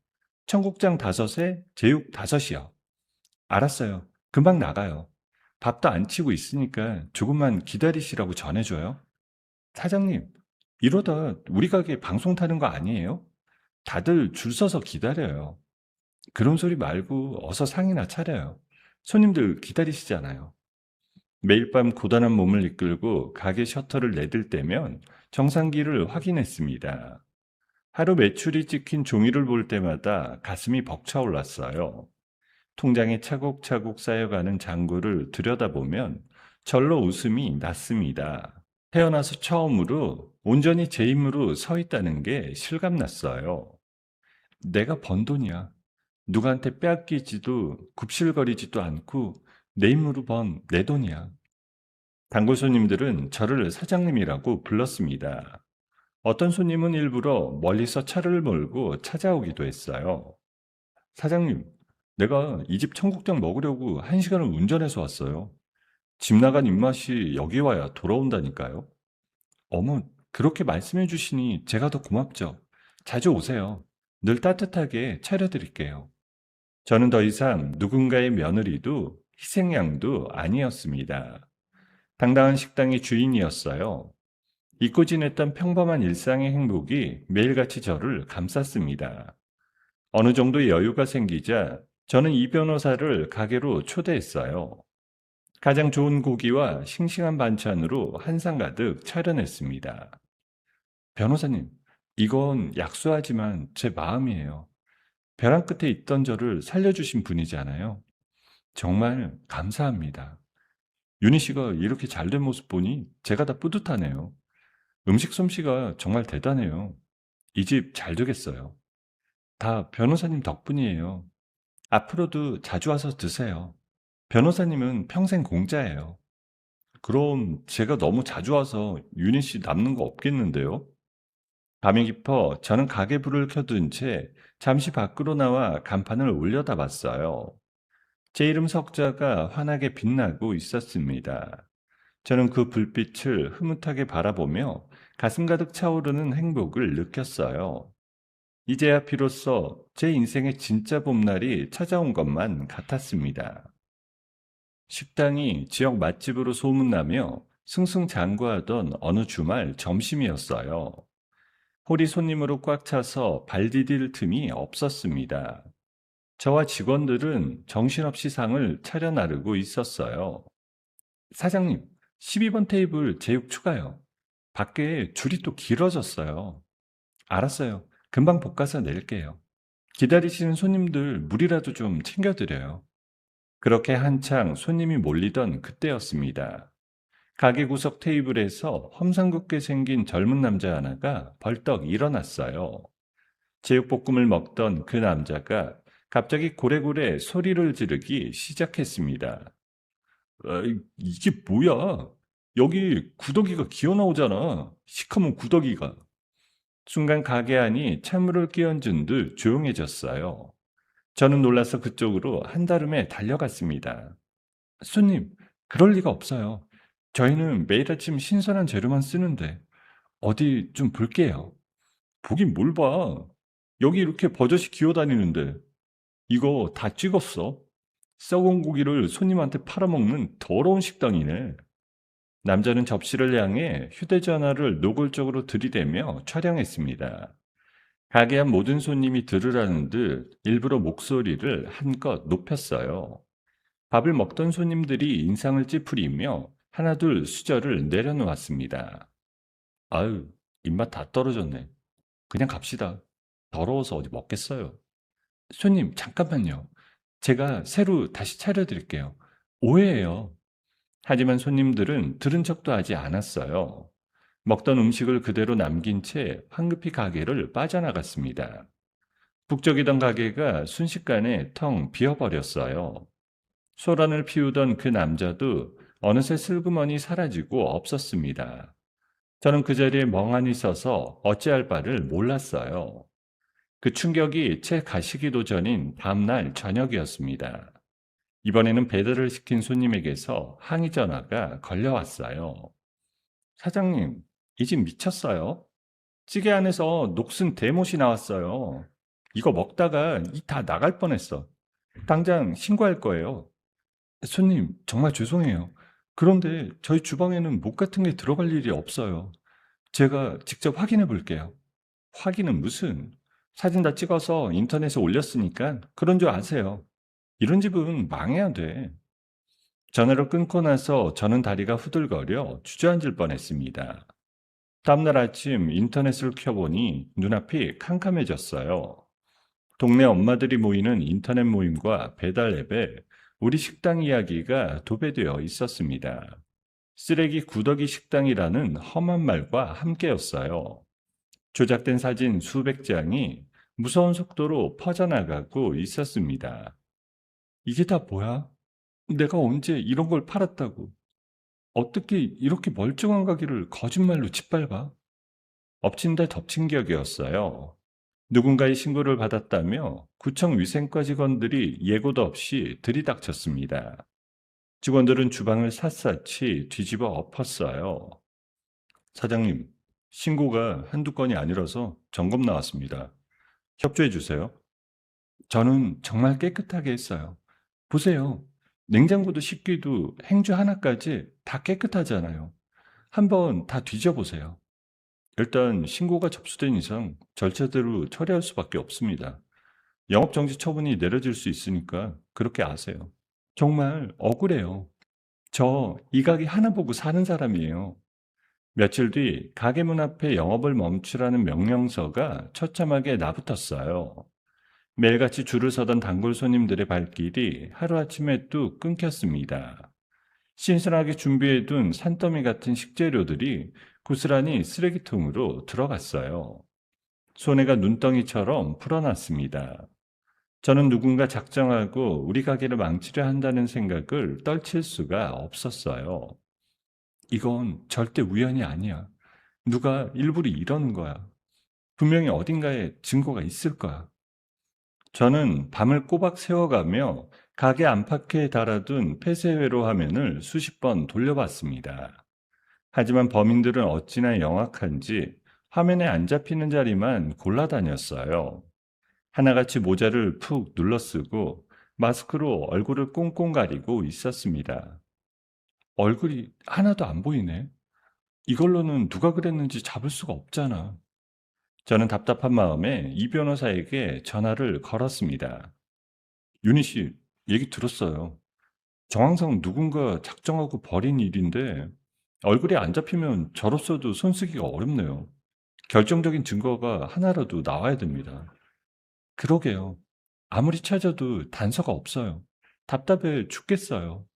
청국장 5에 제육 5이요. 알았어요. 금방 나가요. 밥도 안 치고 있으니까 조금만 기다리시라고 전해줘요. 사장님, 이러다 우리 가게 방송 타는 거 아니에요? 다들 줄 서서 기다려요. 그런 소리 말고 어서 상이나 차려요. 손님들 기다리시잖아요. 매일 밤 고단한 몸을 이끌고 가게 셔터를 내들 때면 정상기를 확인했습니다. 하루 매출이 찍힌 종이를 볼 때마다 가슴이 벅차올랐어요. 통장에 차곡차곡 쌓여가는 잔고를 들여다보면 절로 웃음이 났습니다. 태어나서 처음으로 온전히 제 힘으로 서 있다는 게 실감났어요. 내가 번 돈이야. 누구한테 빼앗기지도 굽실거리지도 않고 내 힘으로 번 내 돈이야. 단골 손님들은 저를 사장님이라고 불렀습니다. 어떤 손님은 일부러 멀리서 차를 몰고 찾아오기도 했어요. 사장님, 내가 이 집 청국장 먹으려고 1시간을 운전해서 왔어요. 집 나간 입맛이 여기 와야 돌아온다니까요. 어머, 그렇게 말씀해 주시니 제가 더 고맙죠. 자주 오세요. 늘 따뜻하게 차려드릴게요. 저는 더 이상 누군가의 며느리도 희생양도 아니었습니다. 당당한 식당의 주인이었어요. 잊고 지냈던 평범한 일상의 행복이 매일같이 저를 감쌌습니다. 어느 정도 여유가 생기자 저는 이 변호사를 가게로 초대했어요. 가장 좋은 고기와 싱싱한 반찬으로 한상 가득 차려냈습니다. 변호사님, 이건 약소하지만 제 마음이에요. 벼랑 끝에 있던 저를 살려주신 분이잖아요. 정말 감사합니다. 윤희 씨가 이렇게 잘된 모습 보니 제가 다 뿌듯하네요. 음식 솜씨가 정말 대단해요. 이 집 잘 되겠어요. 다 변호사님 덕분이에요. 앞으로도 자주 와서 드세요. 변호사님은 평생 공짜예요. 그럼 제가 너무 자주 와서 윤희 씨 남는 거 없겠는데요? 밤이 깊어 저는 가게 불을 켜둔 채 잠시 밖으로 나와 간판을 올려다봤어요. 제 이름 석자가 환하게 빛나고 있었습니다. 저는 그 불빛을 흐뭇하게 바라보며 가슴 가득 차오르는 행복을 느꼈어요. 이제야 비로소 제 인생의 진짜 봄날이 찾아온 것만 같았습니다. 식당이 지역 맛집으로 소문나며 승승장구하던 어느 주말 점심이었어요. 홀이 손님으로 꽉 차서 발 디딜 틈이 없었습니다. 저와 직원들은 정신없이 상을 차려 나르고 있었어요. 사장님, 12번 테이블 제육 추가요. 밖에 줄이 또 길어졌어요. 알았어요. 금방 볶아서 낼게요. 기다리시는 손님들 물이라도 좀 챙겨드려요. 그렇게 한창 손님이 몰리던 그때였습니다. 가게 구석 테이블에서 험상궂게 생긴 젊은 남자 하나가 벌떡 일어났어요. 제육볶음을 먹던 그 남자가 갑자기 고래고래 소리를 지르기 시작했습니다. 이게 뭐야? 여기 구더기가 기어 나오잖아. 시커먼 구더기가. 순간 가게 안이 찬물을 끼얹은 듯 조용해졌어요. 저는 놀라서 그쪽으로 한달음에 달려갔습니다. 손님, 그럴 리가 없어요. 저희는 매일 아침 신선한 재료만 쓰는데 어디 좀 볼게요. 보긴 뭘 봐. 여기 이렇게 버젓이 기어다니는데 이거 다 찍었어. 썩은 고기를 손님한테 팔아먹는 더러운 식당이네. 남자는 접시를 향해 휴대전화를 노골적으로 들이대며 촬영했습니다. 가게 안 모든 손님이 들으라는 듯 일부러 목소리를 한껏 높였어요. 밥을 먹던 손님들이 인상을 찌푸리며 하나둘 수저를 내려놓았습니다. 아유, 입맛 다 떨어졌네. 그냥 갑시다. 더러워서 어디 먹겠어요. 손님, 잠깐만요. 제가 새로 다시 차려드릴게요. 오해예요. 하지만 손님들은 들은 척도 하지 않았어요. 먹던 음식을 그대로 남긴 채 황급히 가게를 빠져나갔습니다. 북적이던 가게가 순식간에 텅 비어버렸어요. 소란을 피우던 그 남자도 어느새 슬그머니 사라지고 없었습니다. 저는 그 자리에 멍하니 서서 어찌할 바를 몰랐어요. 그 충격이 채 가시기도 전인 다음날 저녁이었습니다. 이번에는 배달을 시킨 손님에게서 항의 전화가 걸려왔어요. 사장님, 이 집 미쳤어요? 찌개 안에서 녹슨 대못이 나왔어요. 이거 먹다가 이 다 나갈 뻔했어. 당장 신고할 거예요. 손님, 정말 죄송해요. 그런데 저희 주방에는 못 같은 게 들어갈 일이 없어요. 제가 직접 확인해 볼게요. 확인은 무슨? 사진 다 찍어서 인터넷에 올렸으니까 그런 줄 아세요. 이런 집은 망해야 돼. 전화를 끊고 나서 저는 다리가 후들거려 주저앉을 뻔했습니다. 다음날 아침 인터넷을 켜보니 눈앞이 캄캄해졌어요. 동네 엄마들이 모이는 인터넷 모임과 배달 앱에 우리 식당 이야기가 도배되어 있었습니다. 쓰레기 구더기 식당이라는 험한 말과 함께였어요. 조작된 사진 수백 장이 무서운 속도로 퍼져나가고 있었습니다. 이게 다 뭐야? 내가 언제 이런 걸 팔았다고? 어떻게 이렇게 멀쩡한 가게를 거짓말로 짓밟아? 엎친 데 덮친 격이었어요. 누군가의 신고를 받았다며 구청 위생과 직원들이 예고도 없이 들이닥쳤습니다. 직원들은 주방을 샅샅이 뒤집어 엎었어요. 사장님, 신고가 한두 건이 아니라서 점검 나왔습니다. 협조해 주세요. 저는 정말 깨끗하게 했어요. 보세요. 냉장고도 식기도 행주 하나까지 다 깨끗하잖아요. 한번 다 뒤져보세요. 일단 신고가 접수된 이상 절차대로 처리할 수밖에 없습니다. 영업정지 처분이 내려질 수 있으니까 그렇게 아세요. 정말 억울해요. 저 이 가게 하나 보고 사는 사람이에요. 며칠 뒤 가게 문 앞에 영업을 멈추라는 명령서가 처참하게 나붙었어요. 매일같이 줄을 서던 단골 손님들의 발길이 하루아침에 뚝 끊겼습니다. 신선하게 준비해둔 산더미 같은 식재료들이 고스란히 쓰레기통으로 들어갔어요. 손해가 눈덩이처럼 풀어났습니다. 저는 누군가 작정하고 우리 가게를 망치려 한다는 생각을 떨칠 수가 없었어요. 이건 절대 우연이 아니야. 누가 일부러 이러는 거야. 분명히 어딘가에 증거가 있을 거야. 저는 밤을 꼬박 새워가며 가게 안팎에 달아둔 폐쇄회로 화면을 수십 번 돌려봤습니다. 하지만 범인들은 어찌나 영악한지 화면에 안 잡히는 자리만 골라다녔어요. 하나같이 모자를 푹 눌러쓰고 마스크로 얼굴을 꽁꽁 가리고 있었습니다. 얼굴이 하나도 안 보이네. 이걸로는 누가 그랬는지 잡을 수가 없잖아. 저는 답답한 마음에 이 변호사에게 전화를 걸었습니다. 윤희 씨, 얘기 들었어요. 정황상 누군가 작정하고 벌인 일인데 얼굴이 안 잡히면 저로서도 손쓰기가 어렵네요. 결정적인 증거가 하나라도 나와야 됩니다. 그러게요. 아무리 찾아도 단서가 없어요. 답답해 죽겠어요.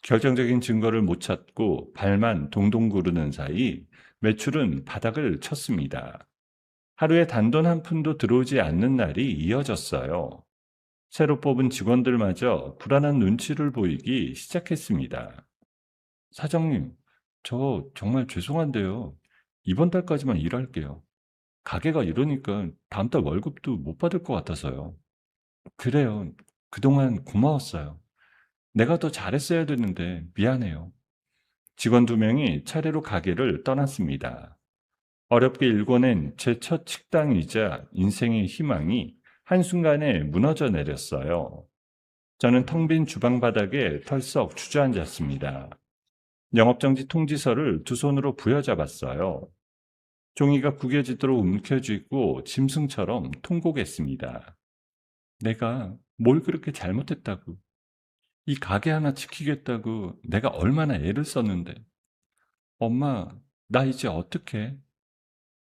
결정적인 증거를 못 찾고 발만 동동 구르는 사이 매출은 바닥을 쳤습니다. 하루에 단돈 한 푼도 들어오지 않는 날이 이어졌어요. 새로 뽑은 직원들마저 불안한 눈치를 보이기 시작했습니다. 사장님, 저 정말 죄송한데요. 이번 달까지만 일할게요. 가게가 이러니까 다음 달 월급도 못 받을 것 같아서요. 그래요. 그동안 고마웠어요. 내가 더 잘했어야 되는데 미안해요. 직원 두 명이 차례로 가게를 떠났습니다. 어렵게 일궈낸 제 첫 식당이자 인생의 희망이 한순간에 무너져 내렸어요. 저는 텅 빈 주방 바닥에 털썩 주저앉았습니다. 영업정지 통지서를 두 손으로 부여잡았어요. 종이가 구겨지도록 움켜쥐고 짐승처럼 통곡했습니다. 내가 뭘 그렇게 잘못했다고. 이 가게 하나 지키겠다고 내가 얼마나 애를 썼는데. 엄마, 나 이제 어떡해?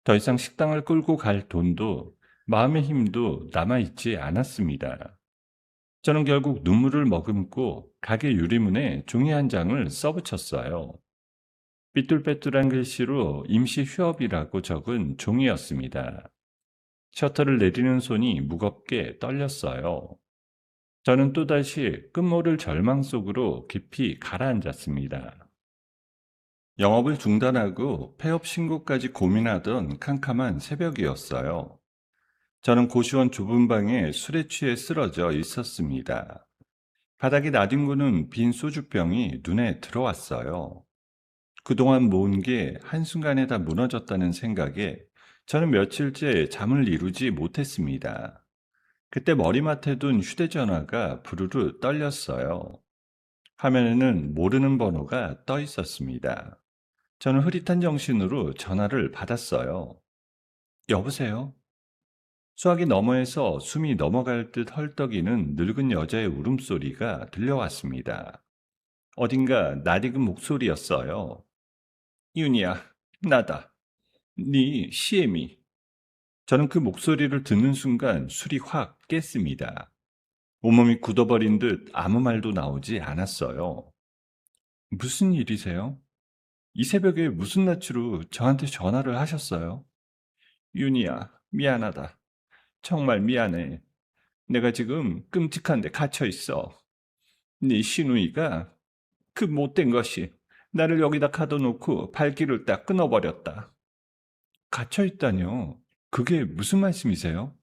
더 이상 식당을 끌고 갈 돈도 마음의 힘도 남아있지 않았습니다. 저는 결국 눈물을 머금고 가게 유리문에 종이 한 장을 써붙였어요. 삐뚤빼뚤한 글씨로 임시 휴업이라고 적은 종이였습니다. 셔터를 내리는 손이 무겁게 떨렸어요. 저는 또다시 끝모를 절망 속으로 깊이 가라앉았습니다. 영업을 중단하고 폐업 신고까지 고민하던 캄캄한 새벽이었어요. 저는 고시원 좁은 방에 술에 취해 쓰러져 있었습니다. 바닥에 나뒹구는 빈 소주병이 눈에 들어왔어요. 그동안 모은 게 한순간에 다 무너졌다는 생각에 저는 며칠째 잠을 이루지 못했습니다. 그때 머리맡에 둔 휴대전화가 부르르 떨렸어요. 화면에는 모르는 번호가 떠 있었습니다. 저는 흐릿한 정신으로 전화를 받았어요. 여보세요? 수화기 너머에서 숨이 넘어갈 듯 헐떡이는 늙은 여자의 울음소리가 들려왔습니다. 어딘가 낯익은 목소리였어요. 윤희야, 나다. 네 시애미. 저는 그 목소리를 듣는 순간 술이 확 깼습니다. 온몸이 굳어버린 듯 아무 말도 나오지 않았어요. 무슨 일이세요? 이 새벽에 무슨 낯으로 저한테 전화를 하셨어요? 윤희야, 미안하다. 정말 미안해. 내가 지금 끔찍한 데 갇혀 있어. 네 시누이가 그 못된 것이 나를 여기다 가둬놓고 발길을 딱 끊어버렸다. 갇혀 있다뇨? 그게 무슨 말씀이세요?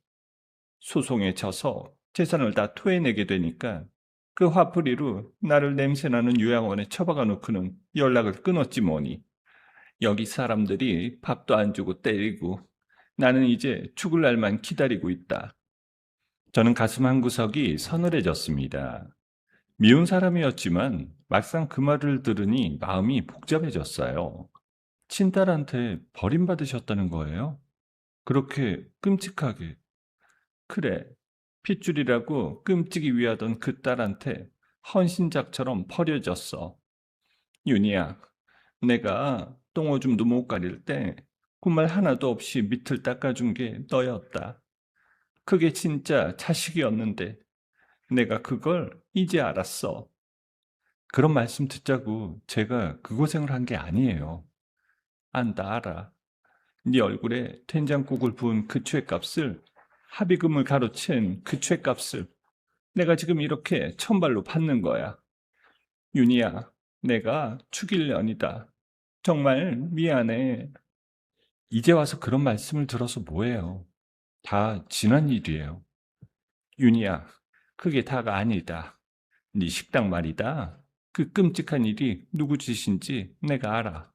소송에 져서 재산을 다 토해내게 되니까 그 화풀이로 나를 냄새나는 요양원에 처박아 놓고는 연락을 끊었지 뭐니. 여기 사람들이 밥도 안 주고 때리고 나는 이제 죽을 날만 기다리고 있다. 저는 가슴 한구석이 서늘해졌습니다. 미운 사람이었지만 막상 그 말을 들으니 마음이 복잡해졌어요. 친딸한테 버림받으셨다는 거예요? 그렇게 끔찍하게. 그래, 핏줄이라고 끔찍이 위하던 그 딸한테 헌신작처럼 버려졌어. 윤희야, 내가 똥오줌도 못 가릴 때 군말 하나도 없이 밑을 닦아준 게 너였다. 그게 진짜 자식이었는데 내가 그걸 이제 알았어. 그런 말씀 듣자고 제가 그 고생을 한 게 아니에요. 안다 알아. 네 얼굴에 된장국을 부은 그 죄값을 합의금을 가로챈 그 죄값을 내가 지금 이렇게 천발로 받는 거야. 윤희야, 내가 죽일 년이다. 정말 미안해. 이제 와서 그런 말씀을 들어서 뭐해요? 다 지난 일이에요. 윤희야, 그게 다가 아니다. 네 식당 말이다. 그 끔찍한 일이 누구 짓인지 내가 알아.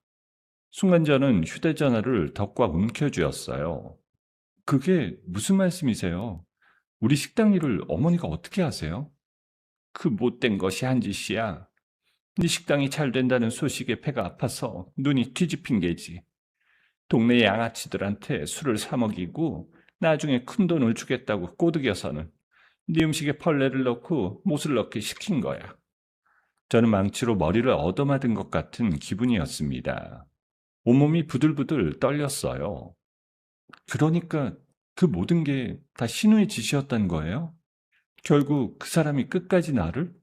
순간 저는 휴대전화를 덕꽉 움켜쥐었어요. 그게 무슨 말씀이세요? 우리 식당 일을 어머니가 어떻게 아세요? 그 못된 것이 한 짓이야. 네 식당이 잘 된다는 소식에 배가 아파서 눈이 뒤집힌 게지. 동네 양아치들한테 술을 사 먹이고 나중에 큰돈을 주겠다고 꼬드겨서는 네 음식에 벌레를 넣고 못을 넣게 시킨 거야. 저는 망치로 머리를 얻어맞은 것 같은 기분이었습니다. 온몸이 부들부들 떨렸어요. 그러니까 그 모든 게 다 신우의 짓이었단 거예요? 결국 그 사람이 끝까지 나를?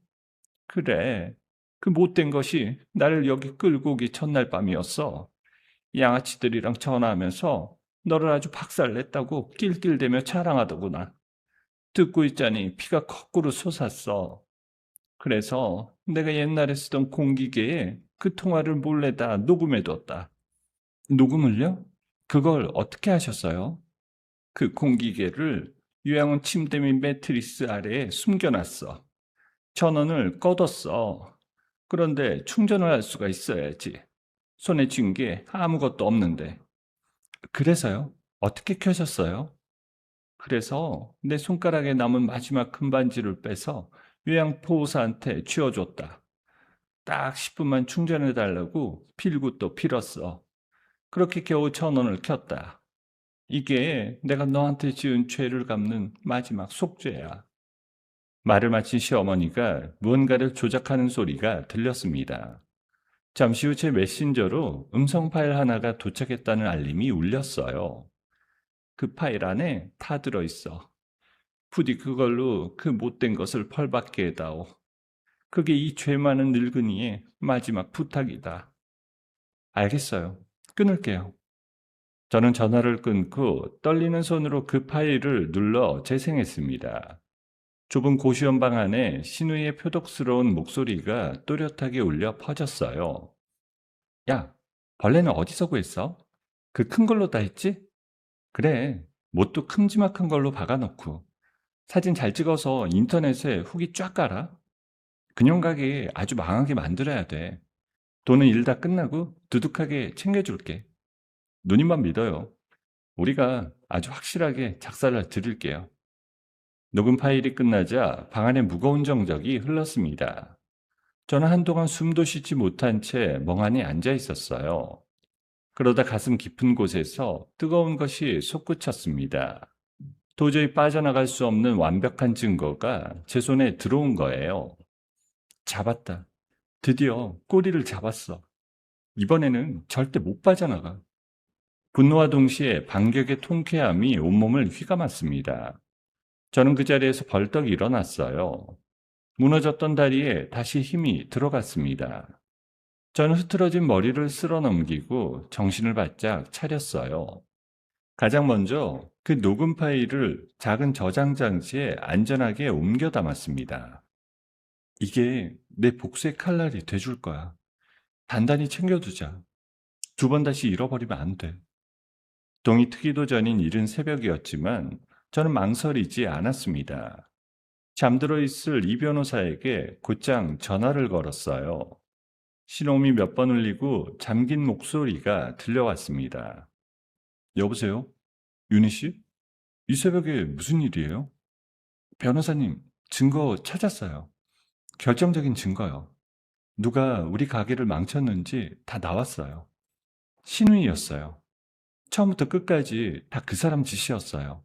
그래. 그 못된 것이 나를 여기 끌고 오기 첫날 밤이었어. 양아치들이랑 전화하면서 너를 아주 박살냈다고 낄낄대며 자랑하더구나. 듣고 있자니 피가 거꾸로 솟았어. 그래서 내가 옛날에 쓰던 공기계에 그 통화를 몰래 다 녹음해뒀다. 녹음을요? 그걸 어떻게 하셨어요? 그 공기계를 요양원 침대 및 매트리스 아래에 숨겨놨어. 전원을 꺼뒀어. 그런데 충전을 할 수가 있어야지. 손에 쥔 게 아무것도 없는데. 그래서요? 어떻게 켜셨어요? 그래서 내 손가락에 남은 마지막 금반지를 빼서 요양보호사한테 쥐어줬다. 딱 10분만 충전해달라고 빌고 또 빌었어. 그렇게 겨우 전원을 켰다. 이게 내가 너한테 지은 죄를 갚는 마지막 속죄야. 말을 마친 시어머니가 무언가를 조작하는 소리가 들렸습니다. 잠시 후 제 메신저로 음성 파일 하나가 도착했다는 알림이 울렸어요. 그 파일 안에 다 들어있어. 부디 그걸로 그 못된 것을 벌받게 해다오. 그게 이 죄 많은 늙은이의 마지막 부탁이다. 알겠어요. 끊을게요. 저는 전화를 끊고 떨리는 손으로 그 파일을 눌러 재생했습니다. 좁은 고시원 방 안에 신우의 표독스러운 목소리가 또렷하게 울려 퍼졌어요. 야, 벌레는 어디서 구했어? 그 큰 걸로 다 했지? 그래, 못도 큼지막한 걸로 박아놓고 사진 잘 찍어서 인터넷에 후기 쫙 깔아. 그냥 가게 아주 망하게 만들어야 돼. 돈은 일 다 끝나고 두둑하게 챙겨줄게. 누님만 믿어요. 우리가 아주 확실하게 작살을 드릴게요. 녹음 파일이 끝나자 방 안에 무거운 정적이 흘렀습니다. 저는 한동안 숨도 쉬지 못한 채 멍하니 앉아 있었어요. 그러다 가슴 깊은 곳에서 뜨거운 것이 솟구쳤습니다. 도저히 빠져나갈 수 없는 완벽한 증거가 제 손에 들어온 거예요. 잡았다. 드디어 꼬리를 잡았어. 이번에는 절대 못 빠져나가. 분노와 동시에 반격의 통쾌함이 온몸을 휘감았습니다. 저는 그 자리에서 벌떡 일어났어요. 무너졌던 다리에 다시 힘이 들어갔습니다. 저는 흐트러진 머리를 쓸어 넘기고 정신을 바짝 차렸어요. 가장 먼저 그 녹음 파일을 작은 저장 장치에 안전하게 옮겨 담았습니다. 이게 내 복수의 칼날이 돼줄 거야. 단단히 챙겨두자. 두 번 다시 잃어버리면 안 돼. 동이 트기도 전인 이른 새벽이었지만 저는 망설이지 않았습니다. 잠들어 있을 이 변호사에게 곧장 전화를 걸었어요. 신호음이 몇 번 울리고 잠긴 목소리가 들려왔습니다. 여보세요? 윤희 씨? 이 새벽에 무슨 일이에요? 변호사님, 증거 찾았어요. 결정적인 증거요. 누가 우리 가게를 망쳤는지 다 나왔어요. 신우이였어요. 처음부터 끝까지 다 그 사람 짓이었어요.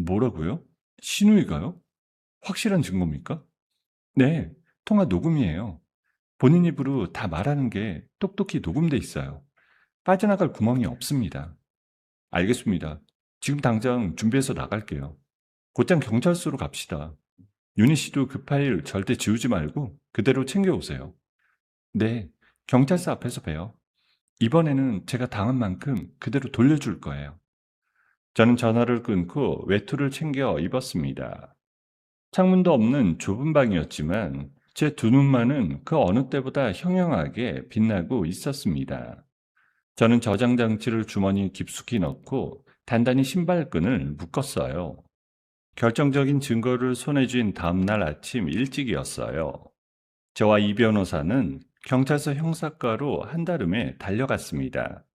뭐라고요? 신우이가요? 확실한 증거입니까? 네, 통화 녹음이에요. 본인 입으로 다 말하는 게 똑똑히 녹음돼 있어요. 빠져나갈 구멍이 없습니다. 알겠습니다. 지금 당장 준비해서 나갈게요. 곧장 경찰서로 갑시다. 윤희 씨도 그 파일 절대 지우지 말고 그대로 챙겨오세요. 네, 경찰서 앞에서 봬요. 이번에는 제가 당한 만큼 그대로 돌려줄 거예요. 저는 전화를 끊고 외투를 챙겨 입었습니다. 창문도 없는 좁은 방이었지만 제 두 눈만은 그 어느 때보다 형형하게 빛나고 있었습니다. 저는 저장 장치를 주머니에 깊숙이 넣고 단단히 신발끈을 묶었어요. 결정적인 증거를 손에 쥔 다음날 아침 일찍이었어요. 저와 이 변호사는 경찰서 형사과로 한달음에 달려갔습니다.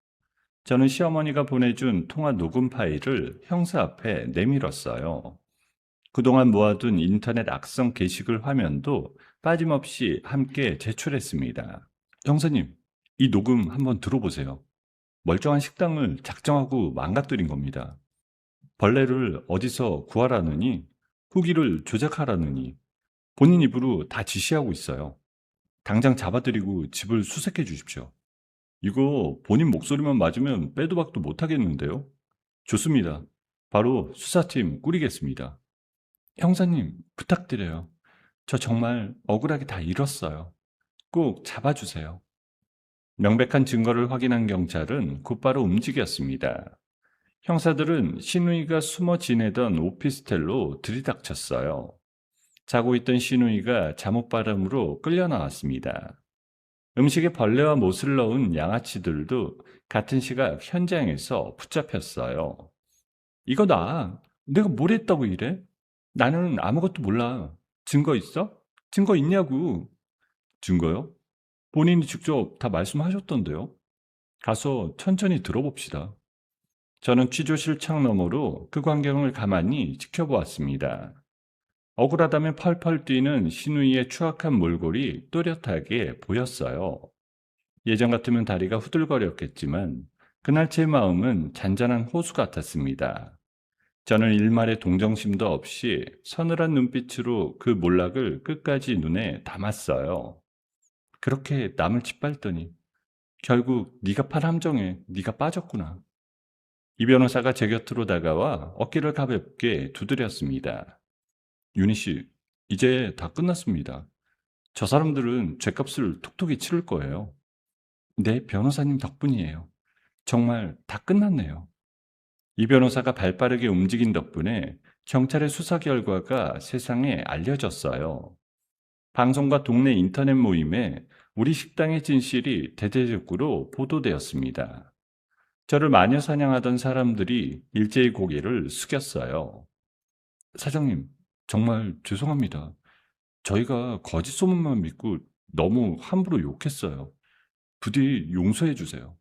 저는 시어머니가 보내준 통화 녹음 파일을 형사 앞에 내밀었어요. 그동안 모아둔 인터넷 악성 게시글 화면도 빠짐없이 함께 제출했습니다. 형사님, 이 녹음 한번 들어보세요. 멀쩡한 식당을 작정하고 망가뜨린 겁니다. 벌레를 어디서 구하라느니, 후기를 조작하라느니, 본인 입으로 다 지시하고 있어요. 당장 잡아들이고 집을 수색해 주십시오. 이거 본인 목소리만 맞으면 빼도 박도 못하겠는데요? 좋습니다. 바로 수사팀 꾸리겠습니다. 형사님, 부탁드려요. 저 정말 억울하게 다 잃었어요. 꼭 잡아주세요. 명백한 증거를 확인한 경찰은 곧바로 움직였습니다. 형사들은 신우이가 숨어 지내던 오피스텔로 들이닥쳤어요. 자고 있던 신우이가 잠옷바람으로 끌려 나왔습니다. 음식에 벌레와 못을 넣은 양아치들도 같은 시각 현장에서 붙잡혔어요. 이거 내가 뭘 했다고 이래? 나는 아무것도 몰라. 증거 있어? 증거 있냐고. 증거요? 본인이 직접 다 말씀하셨던데요. 가서 천천히 들어봅시다. 저는 취조실 창 너머로 그 광경을 가만히 지켜보았습니다. 억울하다면 펄펄 뛰는 신우이의 추악한 몰골이 또렷하게 보였어요. 예전 같으면 다리가 후들거렸겠지만 그날 제 마음은 잔잔한 호수 같았습니다. 저는 일말의 동정심도 없이 서늘한 눈빛으로 그 몰락을 끝까지 눈에 담았어요. 그렇게 남을 짓밟더니 결국 네가 판 함정에 네가 빠졌구나. 이 변호사가 제 곁으로 다가와 어깨를 가볍게 두드렸습니다. 윤희 씨, 이제 다 끝났습니다. 저 사람들은 죗값을 톡톡히 치를 거예요. 네, 변호사님 덕분이에요. 정말 다 끝났네요. 이 변호사가 발빠르게 움직인 덕분에 경찰의 수사 결과가 세상에 알려졌어요. 방송과 동네 인터넷 모임에 우리 식당의 진실이 대대적으로 보도되었습니다. 저를 마녀 사냥하던 사람들이 일제히 고개를 숙였어요. 사장님, 정말 죄송합니다. 저희가 거짓 소문만 믿고 너무 함부로 욕했어요. 부디 용서해 주세요.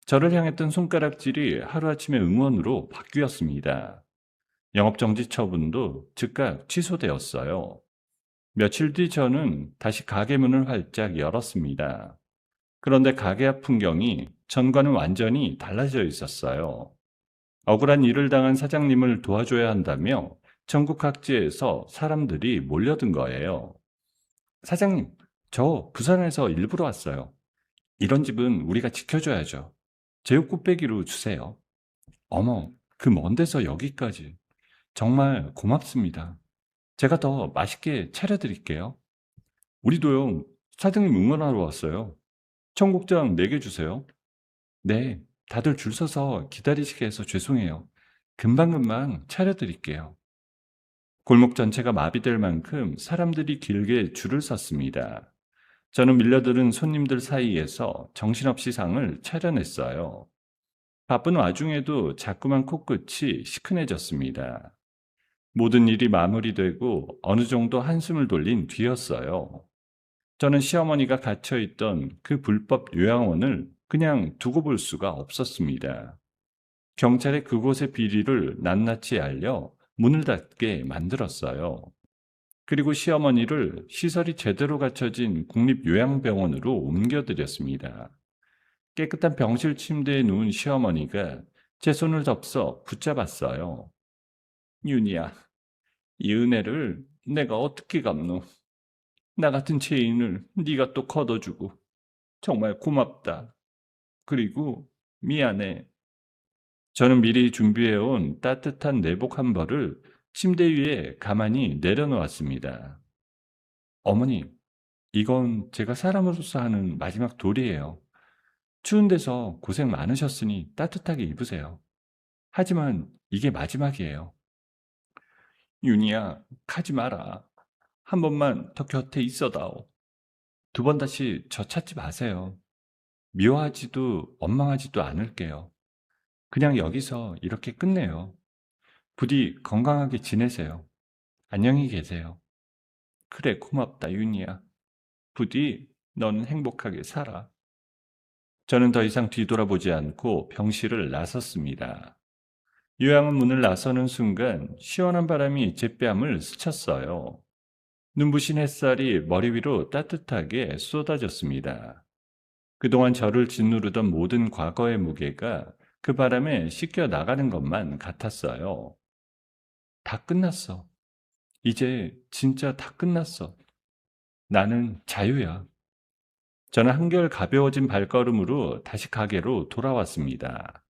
저를 향했던 손가락질이 하루아침에 응원으로 바뀌었습니다. 영업정지 처분도 즉각 취소되었어요. 며칠 뒤 저는 다시 가게 문을 활짝 열었습니다. 그런데 가게 앞 풍경이 전과는 완전히 달라져 있었어요. 억울한 일을 당한 사장님을 도와줘야 한다며 전국 각지에서 사람들이 몰려든 거예요. 사장님, 저 부산에서 일부러 왔어요. 이런 집은 우리가 지켜줘야죠. 제육 곱빼기로 주세요. 어머, 그 먼 데서 여기까지. 정말 고맙습니다. 제가 더 맛있게 차려드릴게요. 우리도요, 사장님 응원하러 왔어요. 청국장 4개 주세요. 네, 다들 줄 서서 기다리시게 해서 죄송해요. 금방금방 차려드릴게요. 골목 전체가 마비될 만큼 사람들이 길게 줄을 섰습니다. 저는 밀려드는 손님들 사이에서 정신없이 상을 차려냈어요. 바쁜 와중에도 자꾸만 코끝이 시큰해졌습니다. 모든 일이 마무리되고 어느 정도 한숨을 돌린 뒤였어요. 저는 시어머니가 갇혀있던 그 불법 요양원을 그냥 두고 볼 수가 없었습니다. 경찰에 그곳의 비리를 낱낱이 알려 문을 닫게 만들었어요. 그리고 시어머니를 시설이 제대로 갖춰진 국립요양병원으로 옮겨드렸습니다. 깨끗한 병실 침대에 누운 시어머니가 제 손을 접서 붙잡았어요. 윤희야, 이 은혜를 내가 어떻게 갚노? 나 같은 죄인을 네가 또 걷어주고 정말 고맙다. 그리고 미안해. 저는 미리 준비해온 따뜻한 내복 한 벌을 침대 위에 가만히 내려놓았습니다. 어머니, 이건 제가 사람으로서 하는 마지막 도리예요. 추운 데서 고생 많으셨으니 따뜻하게 입으세요. 하지만 이게 마지막이에요. 윤희야, 가지 마라. 한 번만 더 곁에 있어다오. 두 번 다시 저 찾지 마세요. 미워하지도 원망하지도 않을게요. 그냥 여기서 이렇게 끝내요. 부디 건강하게 지내세요. 안녕히 계세요. 그래, 고맙다, 윤희야. 부디 넌 행복하게 살아. 저는 더 이상 뒤돌아보지 않고 병실을 나섰습니다. 요양원 문을 나서는 순간 시원한 바람이 제 뺨을 스쳤어요. 눈부신 햇살이 머리 위로 따뜻하게 쏟아졌습니다. 그동안 저를 짓누르던 모든 과거의 무게가 그 바람에 씻겨 나가는 것만 같았어요. 다 끝났어. 이제 진짜 다 끝났어. 나는 자유야. 저는 한결 가벼워진 발걸음으로 다시 가게로 돌아왔습니다.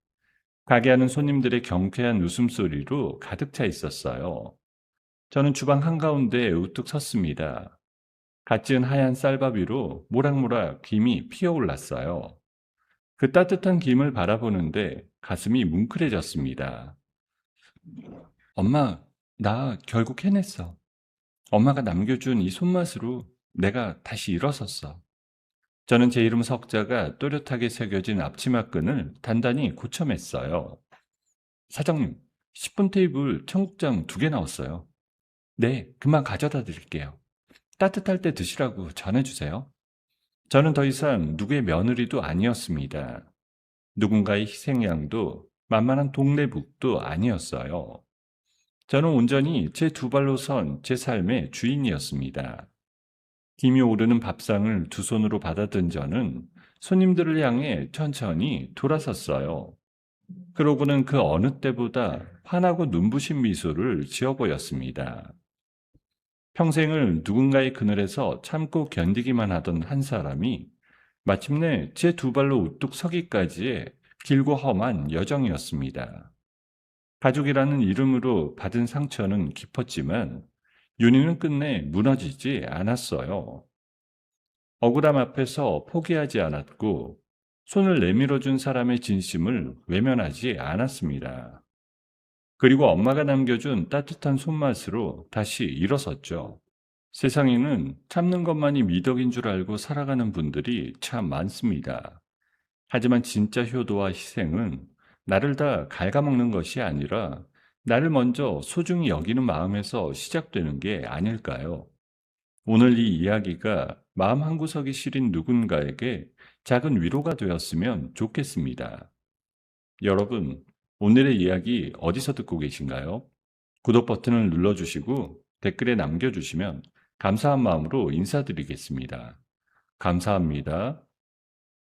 가게 안은 손님들의 경쾌한 웃음소리로 가득 차 있었어요. 저는 주방 한가운데 우뚝 섰습니다. 갓 지은 하얀 쌀밥 위로 모락모락 김이 피어올랐어요. 그 따뜻한 김을 바라보는데 가슴이 뭉클해졌습니다. 엄마, 나 결국 해냈어. 엄마가 남겨준 이 손맛으로 내가 다시 일어섰어. 저는 제 이름 석자가 또렷하게 새겨진 앞치마끈을 단단히 고쳐맸어요. 사장님, 10분 테이블 청국장 2개 나왔어요. 네, 금방 가져다 드릴게요. 따뜻할 때 드시라고 전해주세요. 저는 더 이상 누구의 며느리도 아니었습니다. 누군가의 희생양도 만만한 동네북도 아니었어요. 저는 온전히 제 2발로 선 제 삶의 주인이었습니다. 김이 오르는 밥상을 2손으로 받아든 저는 손님들을 향해 천천히 돌아섰어요. 그러고는 그 어느 때보다 환하고 눈부신 미소를 지어 보였습니다. 평생을 누군가의 그늘에서 참고 견디기만 하던 한 사람이 마침내 제 2발로 우뚝 서기까지의 길고 험한 여정이었습니다. 가족이라는 이름으로 받은 상처는 깊었지만 윤희는 끝내 무너지지 않았어요. 억울함 앞에서 포기하지 않았고 손을 내밀어준 사람의 진심을 외면하지 않았습니다. 그리고 엄마가 남겨준 따뜻한 손맛으로 다시 일어섰죠. 세상에는 참는 것만이 미덕인 줄 알고 살아가는 분들이 참 많습니다. 하지만 진짜 효도와 희생은 나를 다 갉아먹는 것이 아니라 나를 먼저 소중히 여기는 마음에서 시작되는 게 아닐까요? 오늘 이 이야기가 마음 한구석이 시린 누군가에게 작은 위로가 되었으면 좋겠습니다. 여러분, 오늘의 이야기 어디서 듣고 계신가요? 구독 버튼을 눌러주시고 댓글에 남겨주시면 감사한 마음으로 인사드리겠습니다. 감사합니다.